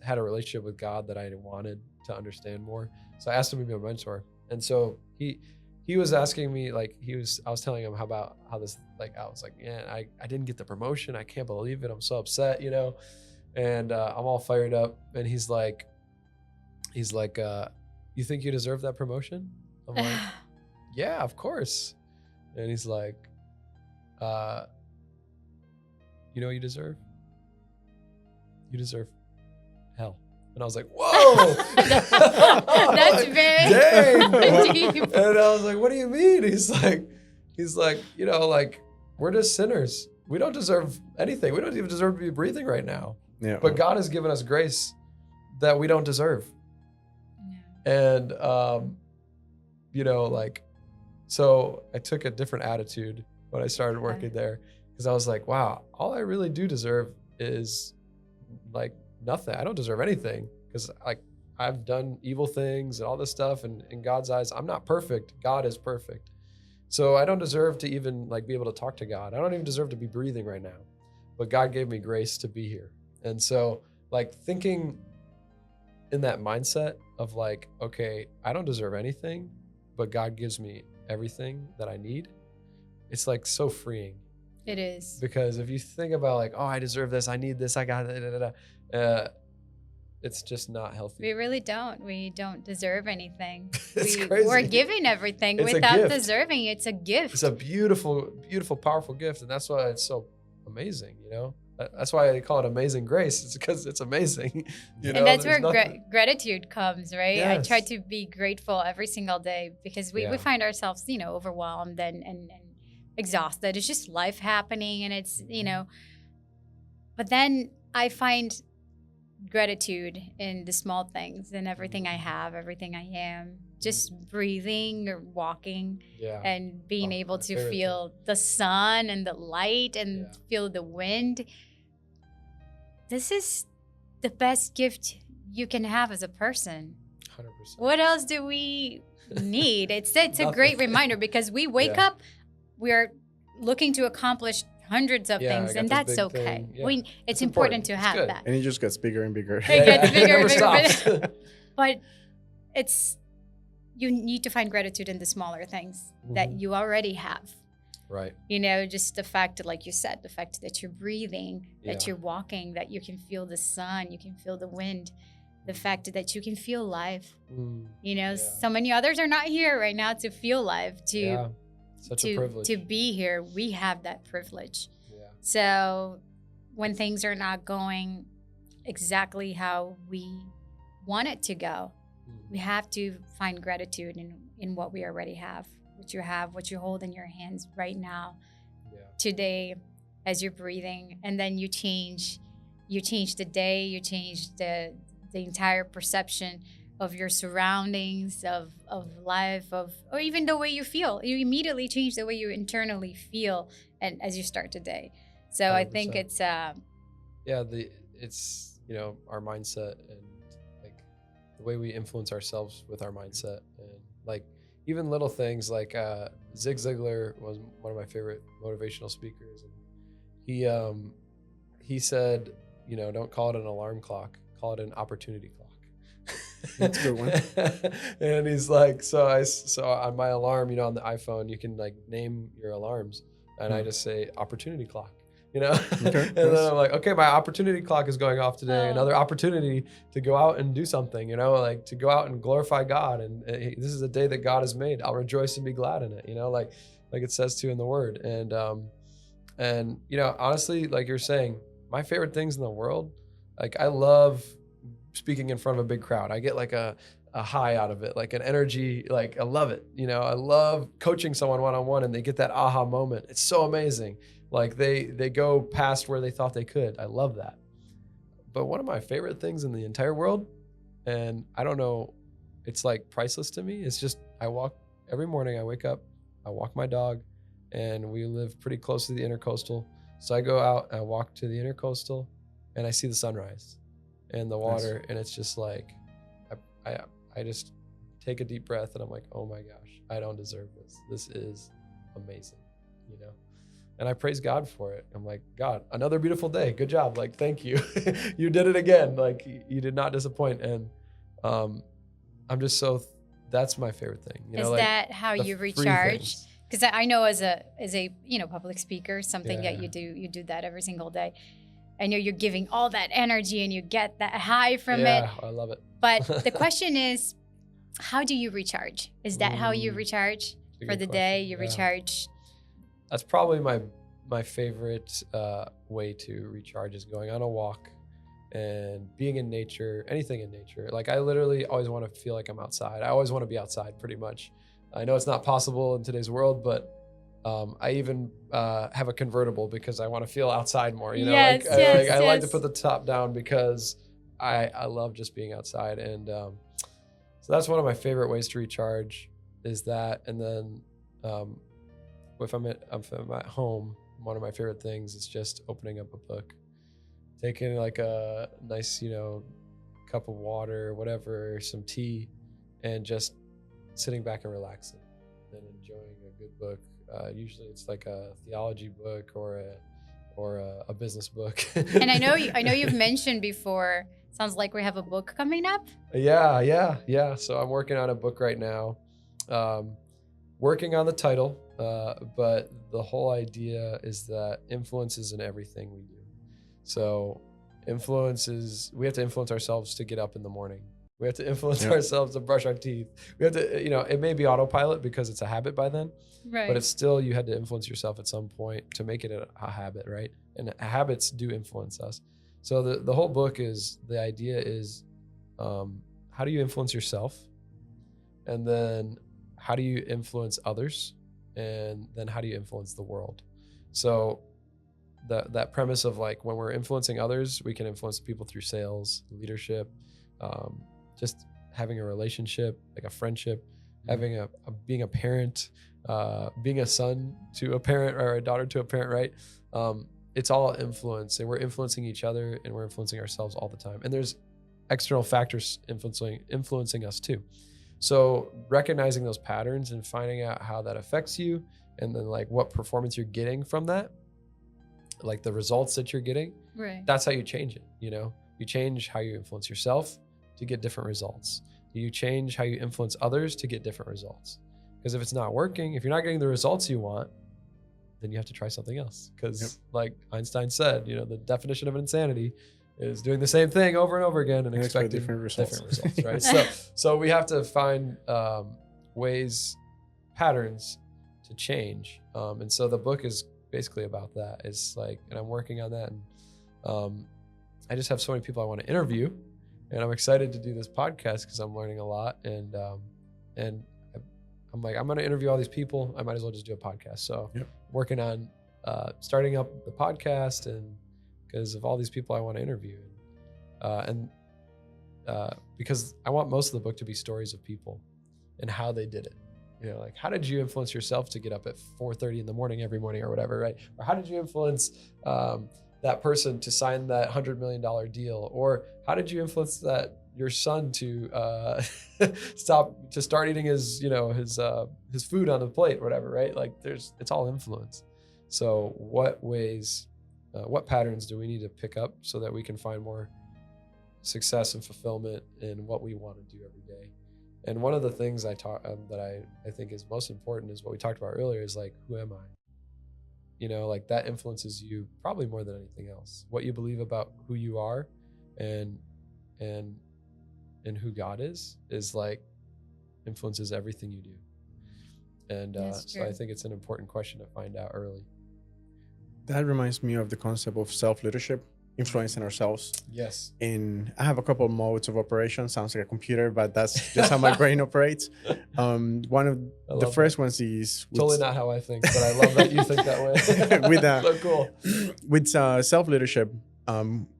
had a relationship with God that I wanted to understand more. So I asked him to be my mentor. And so he was asking me, like, I was telling him how this, like, I was like, yeah, I didn't get the promotion. I can't believe it. I'm so upset, you know? And I'm all fired up. And he's like, you think you deserve that promotion? I'm like, yeah, of course. And he's like, you know what you deserve? You deserve hell. And I was like, whoa. That's very deep. And I was like, what do you mean? He's like, you know, like, we're just sinners. We don't deserve anything. We don't even deserve to be breathing right now. Yeah. But God has given us grace that we don't deserve. Yeah. And, you know, like, so I took a different attitude when I started working there, because I was like, wow, all I really do deserve is like nothing. I don't deserve anything, because like I've done evil things and all this stuff, and in God's eyes, I'm not perfect. God is perfect. So I don't deserve to even like be able to talk to God. I don't even deserve to be breathing right now, but God gave me grace to be here. And so like thinking in that mindset of like, okay, I don't deserve anything, but God gives me everything that I need. It's like so freeing. It is. Because if you think about like, oh, I deserve this, I need this, I got it, it's just not healthy. We really don't. We don't deserve anything. Crazy. We're given everything without deserving. It's a gift. It's a beautiful, beautiful, powerful gift. And that's why it's so amazing, you know? That's why they call it amazing grace. It's because it's amazing. You know? And that's where gratitude comes, right? Yes. I try to be grateful every single day, because we find ourselves, you know, overwhelmed and exhausted. It's just life happening, and it's, you know, but then I find gratitude in the small things, in everything I have, everything I am, just breathing or walking, and being able to feel the sun and the light and feel the wind. This is the best gift you can have as a person. 100%. What else do we need? It's a great reminder, because we wake up, we're looking to accomplish hundreds of things, and that's okay. It's important to have that. And it just gets bigger and bigger. It gets bigger and bigger. Stops. But you need to find gratitude in the smaller things that you already have. Right. You know, just the fact that, like you said, the fact that you're breathing, that you're walking, that you can feel the sun, you can feel the wind, the fact that you can feel life. You know, so many others are not here right now to feel life, such a privilege. To be here. We have that privilege. So when things are not going exactly how we want it to go, we have to find gratitude in what we already have, what you hold in your hands right now, today, as you're breathing. And then you change the day, you change the entire perception of your surroundings, of life, or even the way you feel. You immediately change the way you internally feel, and as you start today. So 100%. I think it's it's, you know, our mindset, and like the way we influence ourselves with our mindset, and like even little things like Zig Ziglar was one of my favorite motivational speakers, and he said, you know, don't call it an alarm clock, call it an opportunity clock. That's a good one. And he's like, so on my alarm, you know, on the iPhone, you can like name your alarms, and I just say opportunity clock, you know. Okay, and then I'm like, okay, my opportunity clock is going off today. Another opportunity to go out and do something, you know, like to go out and glorify God. And this is a day that God has made. I'll rejoice and be glad in it, you know, like it says to in the Word. And And, you know, honestly, like you're saying, my favorite things in the world, like I love speaking in front of a big crowd. I get like a high out of it, like an energy, like I love it. You know, I love coaching someone one-on-one and they get that aha moment. It's so amazing. Like they go past where they thought they could. I love that. But one of my favorite things in the entire world, and I don't know, it's like priceless to me. It's just, I walk every morning, I wake up, I walk my dog, and we live pretty close to the intercoastal. So I go out, I walk to the intercoastal, and I see the sunrise and the water. And it's just like, I just take a deep breath and I'm like, oh my gosh, I don't deserve this. This is amazing, you know? And I praise God for it. I'm like, God, another beautiful day. Good job. Like, thank you. You did it again. Like you did not disappoint. And I'm just so, that's my favorite thing. You know, is that how you recharge? Because I know as a you know, public speaker, something that you do that every single day. I know you're giving all that energy and you get that high from it. Yeah, I love it. But the question is, how do you recharge? Is that how you recharge for the day? You recharge? That's probably my favorite way to recharge is going on a walk and being in nature, anything in nature. Like I literally always want to feel like I'm outside. I always want to be outside pretty much. I know it's not possible in today's world, but I even have a convertible because I want to feel outside more. You know, I like to put the top down because I love just being outside. And so that's one of my favorite ways to recharge is that. And then if I'm at home, one of my favorite things is just opening up a book, taking like a nice, you know, cup of water, whatever, some tea, and just sitting back and relaxing and enjoying a good book. Usually it's like a theology book or a business book. And I know you've mentioned before, sounds like we have a book coming up. Yeah. So I'm working on a book right now. Working on the title, but the whole idea is that influence is in everything we do. So we have to influence ourselves to get up in the morning. We have to influence ourselves to brush our teeth. We have to, you know, it may be autopilot because it's a habit by then, right? But it's still, you had to influence yourself at some point to make it a habit, right? And habits do influence us. So the whole book is, the idea is, how do you influence yourself? And then how do you influence others? And then how do you influence the world? So that premise of like, when we're influencing others, we can influence people through sales, leadership, just having a relationship, like a friendship, having being a parent, being a son to a parent or a daughter to a parent, right? It's all influence, and we're influencing each other and we're influencing ourselves all the time. And there's external factors influencing us too. So recognizing those patterns and finding out how that affects you, and then like what performance you're getting from that, like the results that you're getting, right? That's how you change it. You know, you change how you influence yourself to get different results. You change how you influence others to get different results. Because if it's not working, if you're not getting the results you want, then you have to try something else. Because like Einstein said, you know, the definition of insanity is doing the same thing over and over again and expecting different results, right? So we have to find ways, patterns to change. And so the book is basically about that. It's like, and I'm working on that. And I just have so many people I want to interview. And I'm excited to do this podcast because I'm learning a lot. And I'm like, I'm going to interview all these people. I might as well just do a podcast. So working on starting up the podcast, and because of all these people I want to interview. And because I want most of the book to be stories of people and how they did it. You know, like, how did you influence yourself to get up at 4:30 in the morning every morning or whatever, right? Or how did you influence that person to sign that $100 million deal? Or how did you influence your son to start eating his food on the plate or whatever, right? Like it's all influence. So what patterns do we need to pick up so that we can find more success and fulfillment in what we want to do every day? And one of the things I think is most important is what we talked about earlier, is like, who am I? You know, like that influences you probably more than anything else. What you believe about who you are and who God is like influences everything you do. And so I think it's an important question to find out early. That reminds me of the concept of self-leadership, influencing ourselves. Yes. And I have a couple of modes of operation. Sounds like a computer, but that's just how my brain operates. One of the first ones is totally not how I think, but I love that you think that way. with so cool. With self-leadership,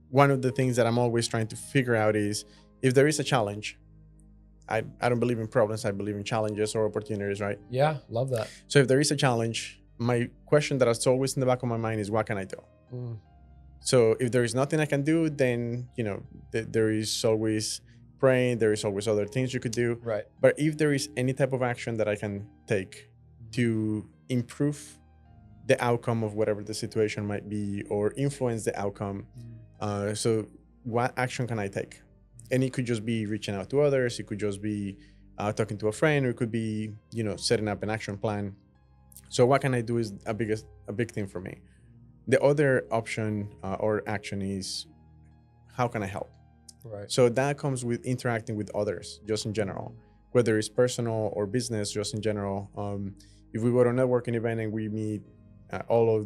one of the things that I'm always trying to figure out is if there is a challenge. I don't believe in problems. I believe in challenges or opportunities, right? Yeah, love that. So if there is a challenge, my question that is always in the back of my mind is, what can I do? So if there is nothing I can do, then, you know, there is always praying. There is always other things you could do. Right. But if there is any type of action that I can take to improve the outcome of whatever the situation might be or influence the outcome, so what action can I take? And it could just be reaching out to others. It could just be talking to a friend, or it could be, you know, setting up an action plan. So what can I do is a big thing for me. The other option or action is, how can I help? Right. So that comes with interacting with others, just in general, whether it's personal or business, just in general. If we go to a networking event and we meet all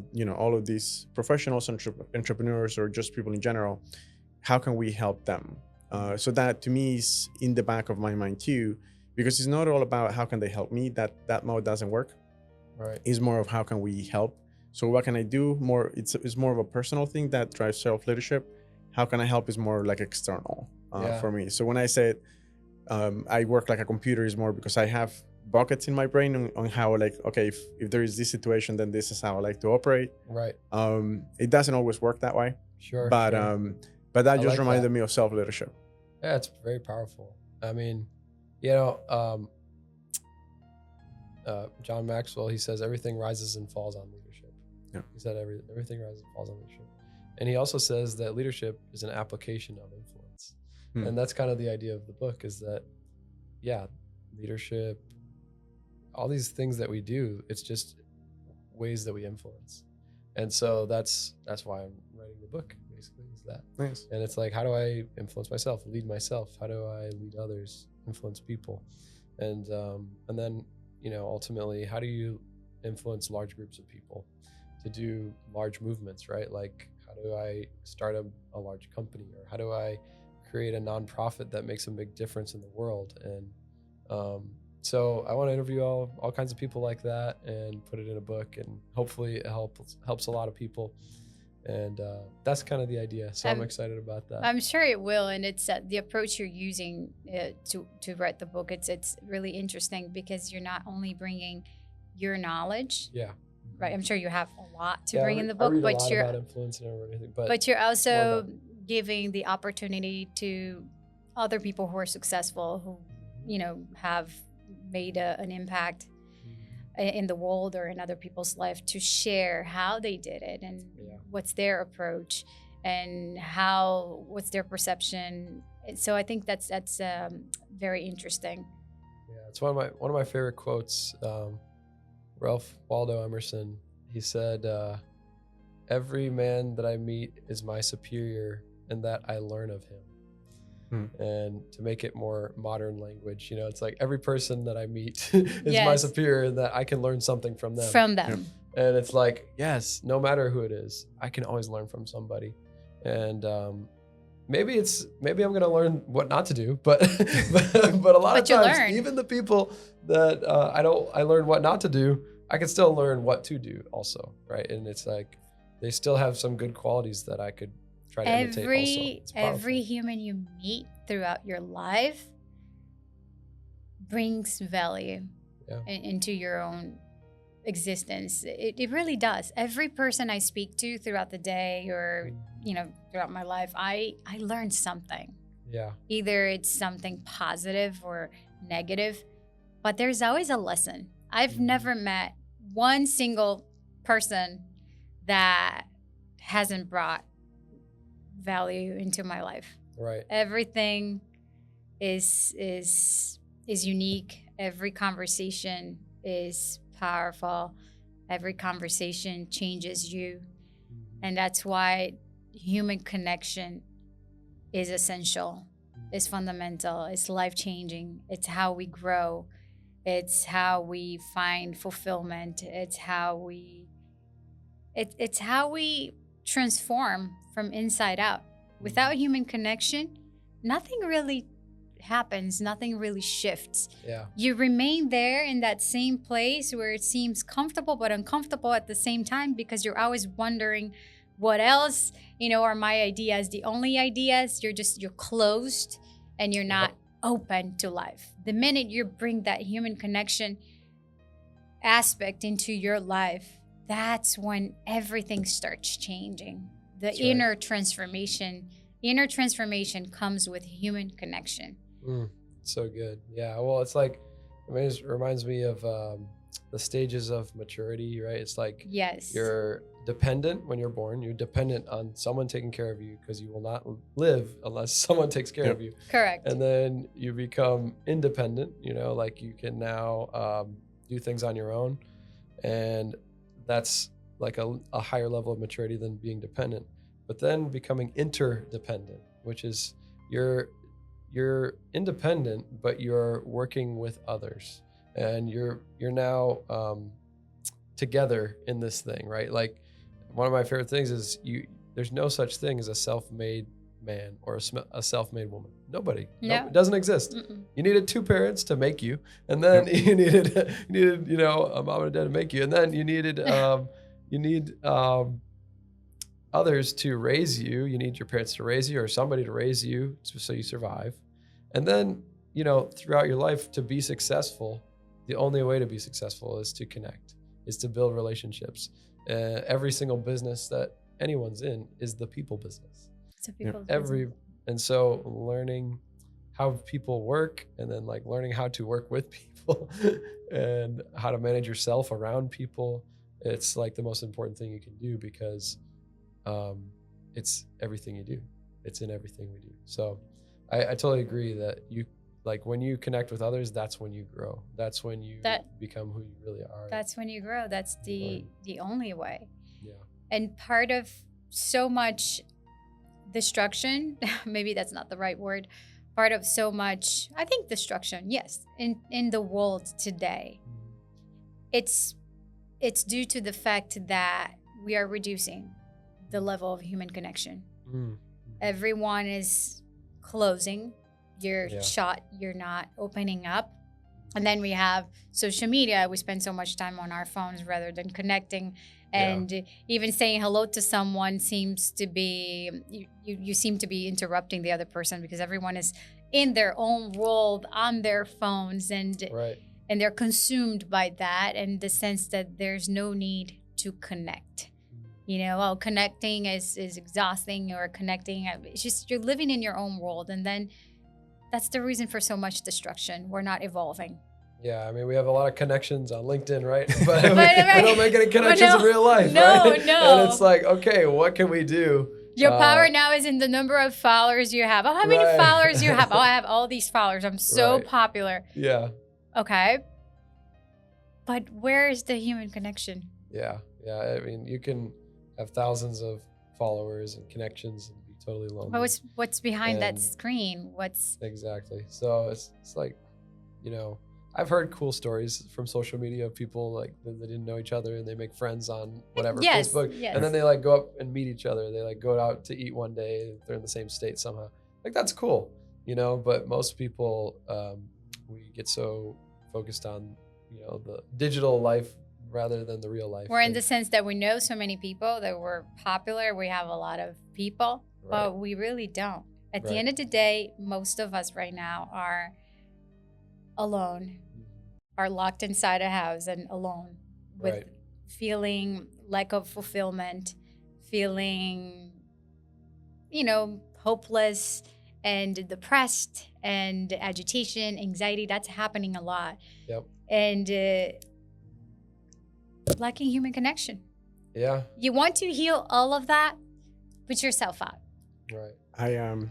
of these professionals, entrepreneurs, or just people in general, how can we help them? So that to me is in the back of my mind too, because it's not all about how can they help me. That mode doesn't work. Right. It's more of how can we help. So what can I do? It's more of a personal thing that drives self-leadership. How can I help is more like external for me. So when I said I work like a computer, is more because I have buckets in my brain on how, like, okay, if there is this situation, then this is how I like to operate. Right. It doesn't always work that way. Sure. But sure. But that just reminded me of self-leadership. Yeah, it's very powerful. I mean, you know, John Maxwell, he says everything rises and falls on leadership. Yeah. He said everything rises and falls on leadership. And he also says that leadership is an application of influence. And that's kind of the idea of the book, is that, yeah, leadership, all these things that we do, it's just ways that we influence. And so that's why I'm writing the book, basically, is that. Nice. And it's like, how do I influence myself, lead myself? How do I lead others, influence people? And then, you know, ultimately, how do you influence large groups of people to do large movements, right? Like, how do I start a large company, or how do I create a nonprofit that makes a big difference in the world? And so I want to interview all kinds of people like that and put it in a book, and hopefully it helps a lot of people. And that's kind of the idea. So I'm excited about that. I'm sure it will. And it's the approach you're using to write the book. It's really interesting, because you're not only bringing your knowledge. Yeah. Right. I'm sure you have a lot to bring in the book, but you're about influence and everything. But you're also giving the opportunity to other people who are successful, who, you know, have made an impact in the world or in other people's life, to share how they did it and what's their approach and what's their perception. So I think that's very interesting. Yeah, it's one of my favorite quotes. Ralph Waldo Emerson, he said, every man that I meet is my superior, and that I learn of him. And to make it more modern language, you know, it's like every person that I meet is my superior, and that I can learn something from them. Yeah. And it's like, yes, no matter who it is, I can always learn from somebody. And maybe I'm going to learn what not to do, but a lot of times, even the people that I learn what not to do, I can still learn what to do also, right? And it's like, they still have some good qualities that I could try to imitate also. Every human you meet throughout your life brings value into your own existence. It really does. Every person I speak to throughout the day, or, you know, throughout my life, I learn something. Yeah. Either it's something positive or negative, but there's always a lesson. I've never met one single person that hasn't brought value into my life. Right. Everything is unique. Every conversation is powerful. Every conversation changes you. And that's why human connection is essential. It's fundamental. It's life-changing. It's how we grow. It's how we find fulfillment. It's how we It's how we transform from inside out. Without human connection, nothing really happens, nothing really shifts. Yeah. You remain there in that same place where it seems comfortable but uncomfortable at the same time, because you're always wondering what else, are my ideas the only ideas? You're closed and you're not open to life. The minute you bring that human connection aspect into your life, that's when everything starts changing. The inner transformation comes with human connection. So good. Yeah. Well, it's like, it reminds me of the stages of maturity, right? It's like, yes, you're dependent when you're born. You're dependent on someone taking care of you, because you will not live unless someone takes care of you. Correct. And then you become independent, like you can now do things on your own. And that's like a higher level of maturity than being dependent. But then becoming interdependent, which is you're independent, but you're working with others, and you're now together in this thing, right? Like, one of my favorite things is there's no such thing as a self-made man or a self-made woman. Nobody. No, it doesn't exist. You needed two parents to make you, and then you needed a mom and a dad to make you, and then you needed others to raise you. You need your parents to raise you, or somebody to raise you so you survive. And then, throughout your life, to be successful, the only way to be successful is to connect, is to build relationships. Every single business that anyone's in is the people business. It's a people business. And so learning how people work, and then like learning how to work with people and how to manage yourself around people, it's like the most important thing you can do, because it's everything you do. It's in everything we do. So I totally agree that when you connect with others, that's when you grow. That's when you become who you really are. That's when you grow. That's the only way. Yeah. And part of so much destruction, maybe that's not the right word, part of so much, I think destruction, yes, in the world today, it's due to the fact that we are reducing the level of human connection. Everyone is closing. You're shut. You're not opening up. And then we have social media. We spend so much time on our phones rather than connecting. And even saying hello to someone seems to be, you seem to be interrupting the other person, because everyone is in their own world on their phones, and they're consumed by that, and the sense that there's no need to connect. Connecting is exhausting, or connecting, it's just you're living in your own world. And then that's the reason for so much destruction. We're not evolving. Yeah, I mean, we have a lot of connections on LinkedIn, right? But we don't make any connections in real life, right? No. And it's like, okay, what can we do? Your power now is in the number of followers you have. Oh, how many followers you have? Oh, I have all these followers. I'm so popular. Yeah. Okay. But where is the human connection? Yeah. I mean, you can have thousands of followers and connections and be totally lonely. But what's behind that screen? Exactly. So it's like, I've heard cool stories from social media of people like they didn't know each other and they make friends on whatever, Facebook. Yes. And then they like go up and meet each other. They like go out to eat one day. They're in the same state somehow. Like, that's cool, but most people, we get so focused on, the digital life rather than the real life. We're in the sense that we know so many people, that we're popular. We have a lot of people, but we really don't. At the end of the day, most of us right now are alone, are locked inside a house and alone, with feeling lack of fulfillment, feeling, hopeless and depressed, and agitation, anxiety. That's happening a lot. Yep. And lacking human connection. Yeah. You want to heal all of that? Put yourself out. Right.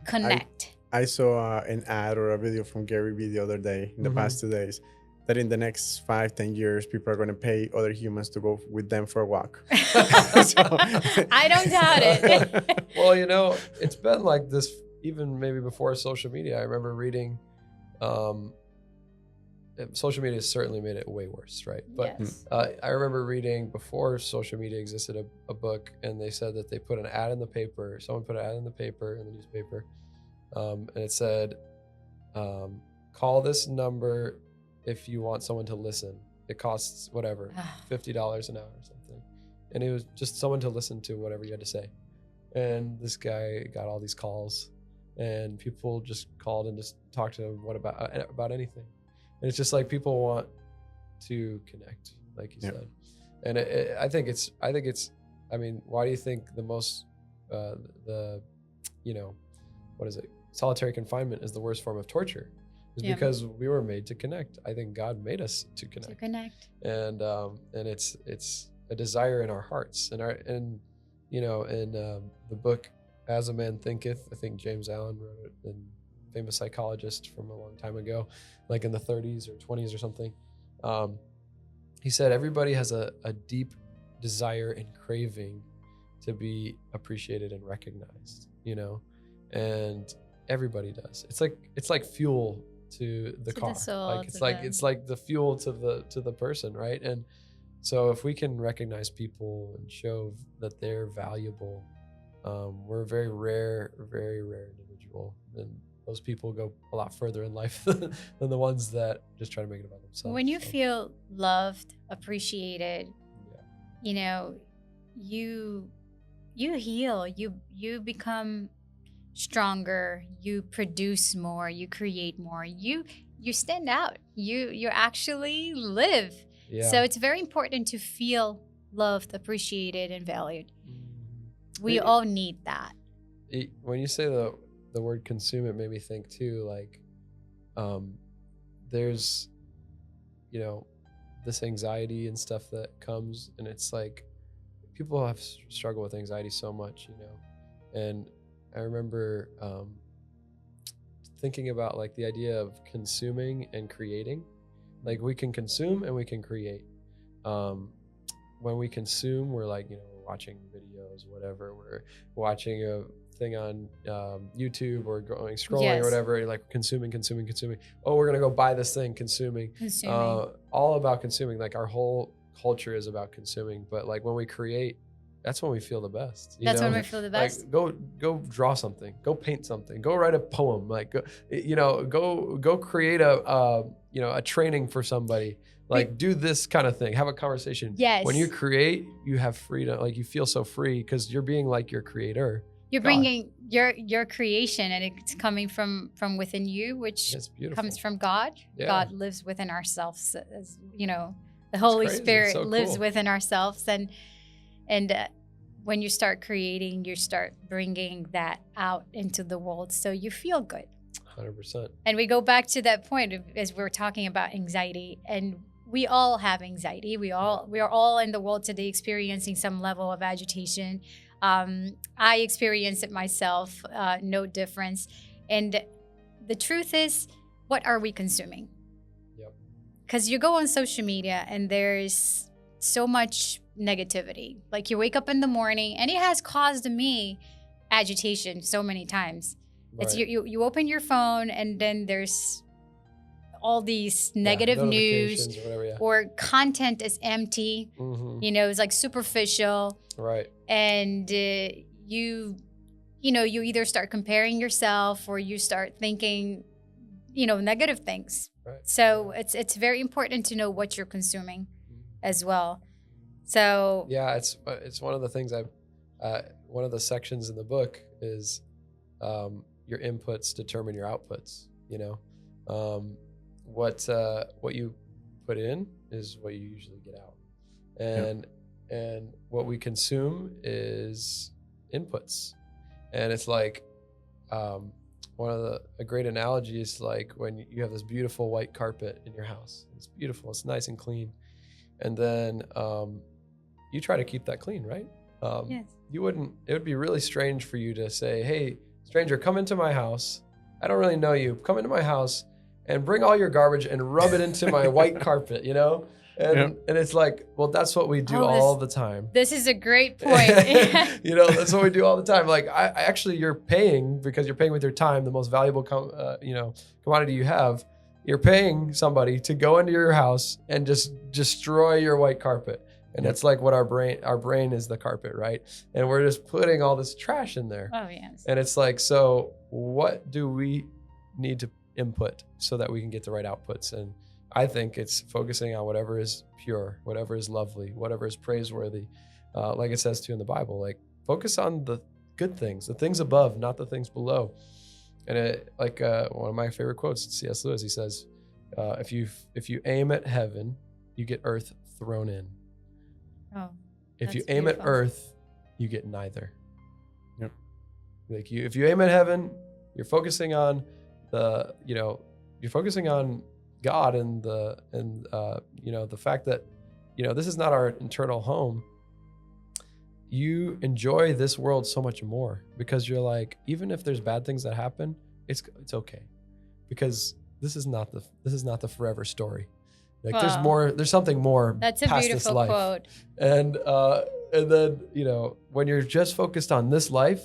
Connect. I saw an ad or a video from Gary Vee the other day, in the past 2 days, that in the next 5-10 years, people are going to pay other humans to go with them for a walk. I don't doubt it. Well, it's been like this even maybe before social media. I remember reading social media has certainly made it way worse, right? But yes. I remember reading before social media existed a book, and they said that they put an ad in the paper. Someone put an ad in the paper, in the newspaper, and it said, call this number if you want someone to listen. It costs whatever, $50 an hour or something. And it was just someone to listen to whatever you had to say. And this guy got all these calls, and people just called and just talked to him about anything. And it's just like people want to connect, like you said. And I think it's, I mean, why do you think the most, what is it? Solitary confinement is the worst form of torture. It's because we were made to connect. I think God made us to connect. And it's a desire in our hearts, and the book As a Man Thinketh, I think James Allen wrote it, and famous psychologist from a long time ago, like in the 30s or 20s or something. He said everybody has a deep desire and craving to be appreciated and recognized, and everybody does. It's like fuel to the car. It's like the fuel to the person, right? And so if we can recognize people and show that they're valuable, we're a very rare individual, and those people go a lot further in life than the ones that just try to make it about themselves. When you feel loved, appreciated, you heal, you become stronger, you produce more, you create more, you stand out, you actually live. So it's very important to feel loved, appreciated, and valued. We all need that. When you say the word consume, it made me think too, like there's this anxiety and stuff that comes, and it's like people have struggled with anxiety so much, and I remember thinking about like the idea of consuming and creating. Like we can consume and we can create. When we consume, we're like, we're watching videos, whatever. We're watching a thing on YouTube or scrolling or whatever, like consuming. Oh, we're gonna go buy this thing, consuming. All about consuming. Like our whole culture is about consuming. But like when we create, that's when we feel the best. When we feel the best. Like go draw something, go paint something, go write a poem, like go create a training for somebody. Like do this kind of thing, have a conversation. Yes. When you create, you have freedom. Like you feel so free because you're being like your creator. You're bringing your creation, and it's coming from within you, which comes from God. Yeah. God lives within ourselves, as the Holy Spirit lives within ourselves, and when you start creating, you start bringing that out into the world, so you feel good. 100%. And we go back to that point as we're talking about anxiety, and we all have anxiety. We are all in the world today experiencing some level of agitation. I experience it myself, no difference. And the truth is, what are we consuming? Yep. Because you go on social media and there's so much negativity. Like you wake up in the morning, and it has caused me agitation so many times. Right. It's you open your phone, and then there's all these negative news or content is empty. It's like superficial. Right. And you either start comparing yourself or you start thinking, negative things. Right. So it's very important to know what you're consuming as well. So yeah, it's one of the things one of the sections in the book is your inputs determine your outputs. What you put in is what you usually get out, and what we consume is inputs. And it's like a great analogy is like when you have this beautiful white carpet in your house. It's beautiful, it's nice and clean, and then you try to keep that clean, right? Yes. It would be really strange for you to say, hey, stranger, come into my house. I don't really know you. Come into my house and bring all your garbage and rub it into my white carpet, And it's like, well, that's what we do all the time. This is a great point. That's what we do all the time. Like I actually, you're paying because you're paying with your time, the most valuable, commodity you have. you're paying somebody to go into your house and just destroy your white carpet. And it's like what our brain is the carpet, right? And we're just putting all this trash in there. Oh, yes. And it's like, so what do we need to input so that we can get the right outputs? And I think it's focusing on whatever is pure, whatever is lovely, whatever is praiseworthy. Like it says too in the Bible, like focus on the good things, the things above, not the things below. And one of my favorite quotes, C.S. Lewis, he says, if you aim at heaven, you get earth thrown in. Oh, if you that's aim at beautiful. earth, you get neither. Yep. Like if you aim at heaven, you're focusing on you're focusing on God and the fact that, this is not our eternal home. You enjoy this world so much more because you're like, even if there's bad things that happen, it's okay, because this is not the forever story. Like Wow. there's something more. That's a past beautiful this life. quote. And then, when you're just focused on this life,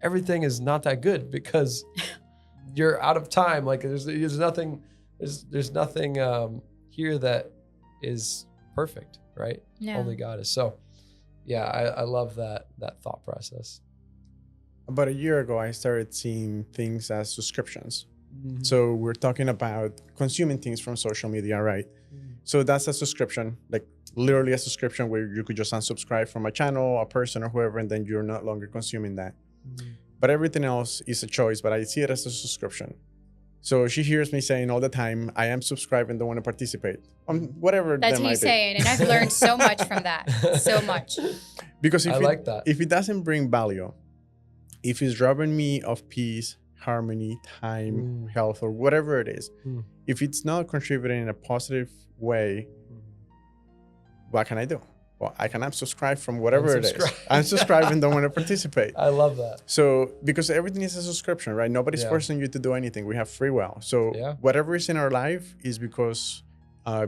everything is not that good because you're out of time. Like there's nothing here that is perfect, right? No. Only God is. So yeah, I love that thought process. About a year ago, I started seeing things as subscriptions. Mm-hmm. So we're talking about consuming things from social media, right? Mm-hmm. So that's a subscription, like literally a subscription where you could just unsubscribe from a channel, a person, or whoever, and then you're no longer consuming that. Mm-hmm. But everything else is a choice, but I see it as a subscription. So she hears me saying all the time, I am subscribed and don't want to participate. Whatever That's that me might be. saying, and I've learned so much from that. So much. Because I like that. If it doesn't bring value, if it's robbing me of peace, harmony, time, health, or whatever it is, if it's not contributing in a positive way, what can I do? Well, I can unsubscribe from whatever it is. Unsubscribe and don't want to participate. I love that. So, because everything is a subscription, right? Nobody's forcing you to do anything. We have free will. So whatever is in our life is because,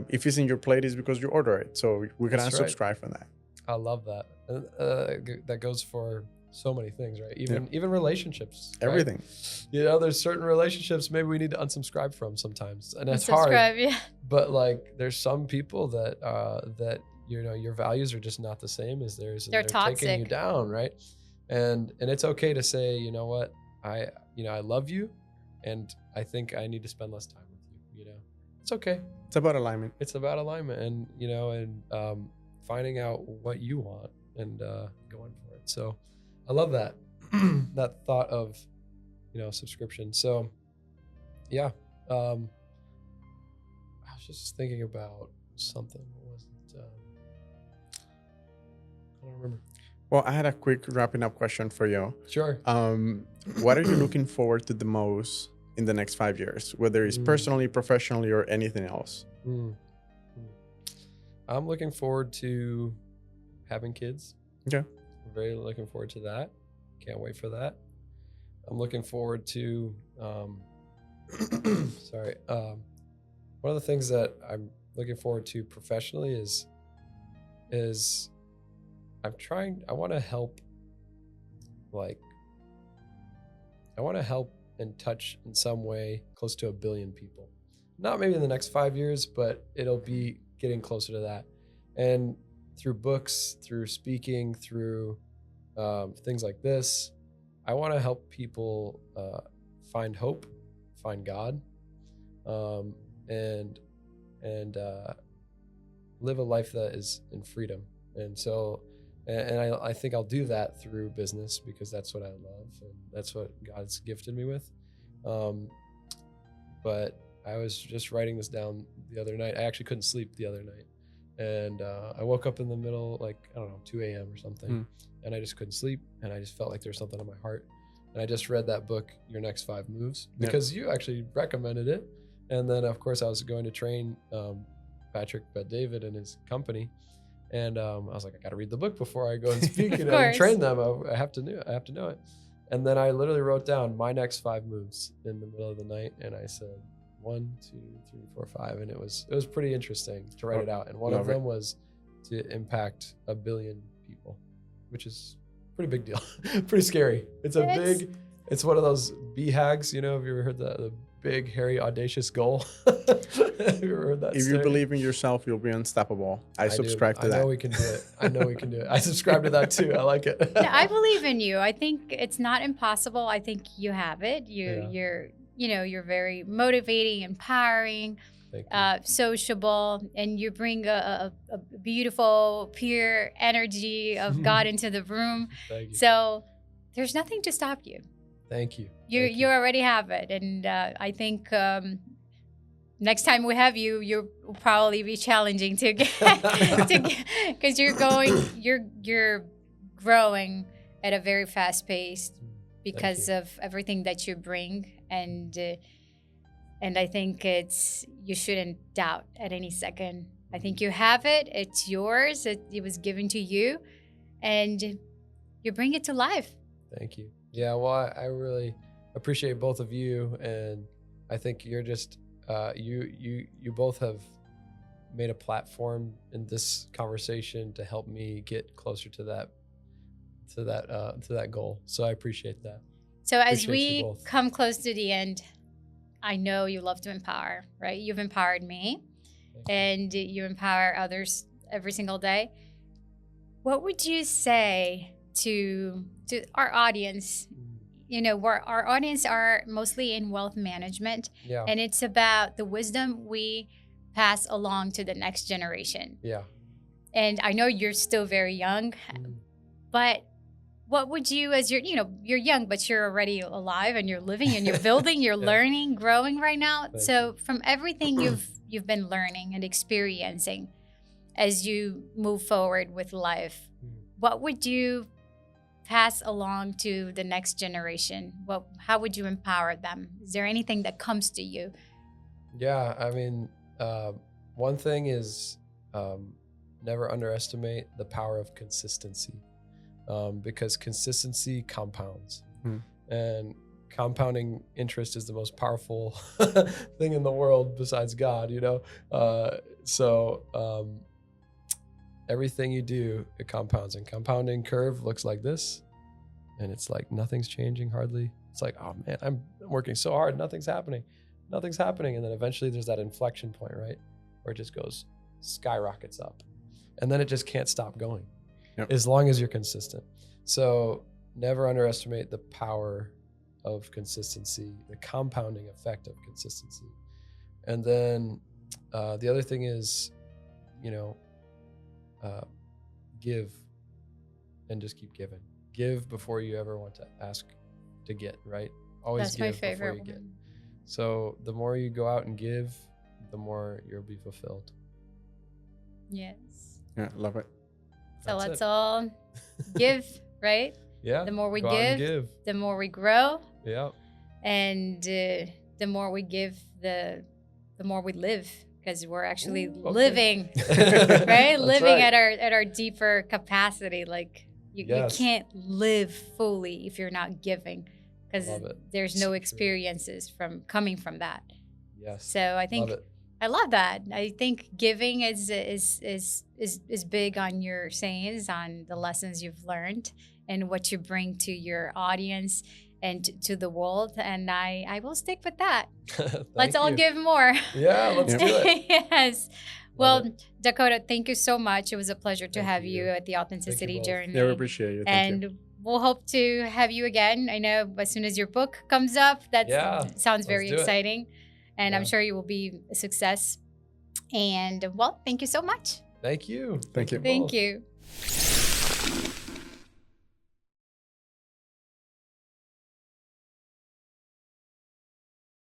if it's in your plate, is because you order it. So we can unsubscribe from that. I love that. That goes for so many things, right? Even relationships. Right? Everything. There's certain relationships maybe we need to unsubscribe from sometimes, and it's hard. Yeah. But like, there's some people that your values are just not the same as theirs, and they're toxic. taking you down, right? And it's okay to say, you know what, I love you, and I think I need to spend less time with you. It's okay. It's about alignment. It's about alignment, and finding out what you want and going for it. So I love that that thought of subscription. So yeah, I was just thinking about something. What was it? I don't remember. Well, I had a quick wrapping up question for you. Sure. What are you looking forward to the most in the next 5 years, whether it's personally, professionally, or anything else? I'm looking forward to having kids. Okay. I'm very looking forward to that. Can't wait for that. I'm looking forward to, one of the things that I'm looking forward to professionally is I want to help and touch in some way close to 1 billion people. Not maybe in the next 5 years, but it'll be getting closer to that. And through books, through speaking, through things like this, I want to help people find hope, find God, and live a life that is in freedom. And so, I think I'll do that through business because that's what I love and that's what God's gifted me with. But I was just writing this down the other night. I actually couldn't sleep the other night. And I woke up in the middle, 2 a.m. or something, and I just couldn't sleep. And I just felt like there was something on my heart. And I just read that book, Your Next 5 Moves, because you actually recommended it. And then, of course, I was going to train Patrick Bet-David and his company. And I was like, I got to read the book before I go and speak and train them. I have to know it. And then I literally wrote down my next 5 moves in the middle of the night. And I said, 1, 2, 3, 4, 5. And it was pretty interesting to write it out. And one of them was to impact 1 billion people, which is a pretty big deal, pretty scary. It's one of those BHAGs, have you ever heard the big, hairy, audacious goal. Have you ever heard that If you saying? believe in yourself, you'll be unstoppable. I subscribe to that. I know we can do it. I know we can do it. I subscribe to that too. I like it. Yeah, I believe in you. I think it's not impossible. I think you have it. You're very motivating, empowering, sociable, and you bring a beautiful, pure energy of God into the room. Thank you. So there's nothing to stop you. Thank you. You already have it, and I think next time we have you, you'll probably be challenging to get because you're growing at a very fast pace because of everything that you bring, and I think you shouldn't doubt at any second. I think you have it. It's yours. It was given to you, and you bring it to life. Thank you. Yeah, well, I really appreciate both of you, and I think you're just you both have made a platform in this conversation to help me get closer to that goal. So I appreciate that. So as we come close to the end, I know you love to empower, right? You've empowered me, and you empower others every single day. What would you say to our audience? You know, our audience are mostly in wealth management, and it's about the wisdom we pass along to the next generation. Yeah. And I know you're still very young, but what would you, as you're young, but you're already alive and you're living and you're building, you're learning, growing right now. So from everything you've been learning and experiencing as you move forward with life, what would you pass along to the next generation? How would you empower them? Is there anything that comes to you? Yeah, I mean, one thing is never underestimate the power of consistency, because consistency compounds, and compounding interest is the most powerful thing in the world besides God, So everything you do, it compounds, and compounding curve looks like this, and it's like nothing's changing hardly. It's like, oh man, I'm working so hard, nothing's happening, and then eventually there's that inflection point, right, where it just skyrockets up, and then it just can't stop going, as long as you're consistent. So never underestimate the power of consistency, the compounding effect of consistency. And then the other thing is, give, and just keep giving. Give before you ever want to ask to get, right? Always That's give my favorite before you one. get. So the more you go out and give, the more you'll be fulfilled. Yes. Yeah, love it. So let's all give, right? Yeah. The more we go out and give, the more we grow. Yeah. And the more we give, the more we live, because we're actually okay. living, right? Living right. at our deeper capacity. Like you can't live fully if you're not giving, because there's no experiences coming from that. Yes. So I think I love that. I think giving is big on your sayings, on the lessons you've learned and what you bring to your audience and to the world. And I will stick with that. Let's all give more. Yeah, let's do it. Yes. Well, Dakota, thank you so much. It was a pleasure to have you at the Authenticity Journey. Yeah, we appreciate you. Thank you. We'll hope to have you again. I know as soon as your book comes up, that sounds very exciting. And I'm sure you will be a success. And well, thank you so much. Thank you. Thank you. Thank you.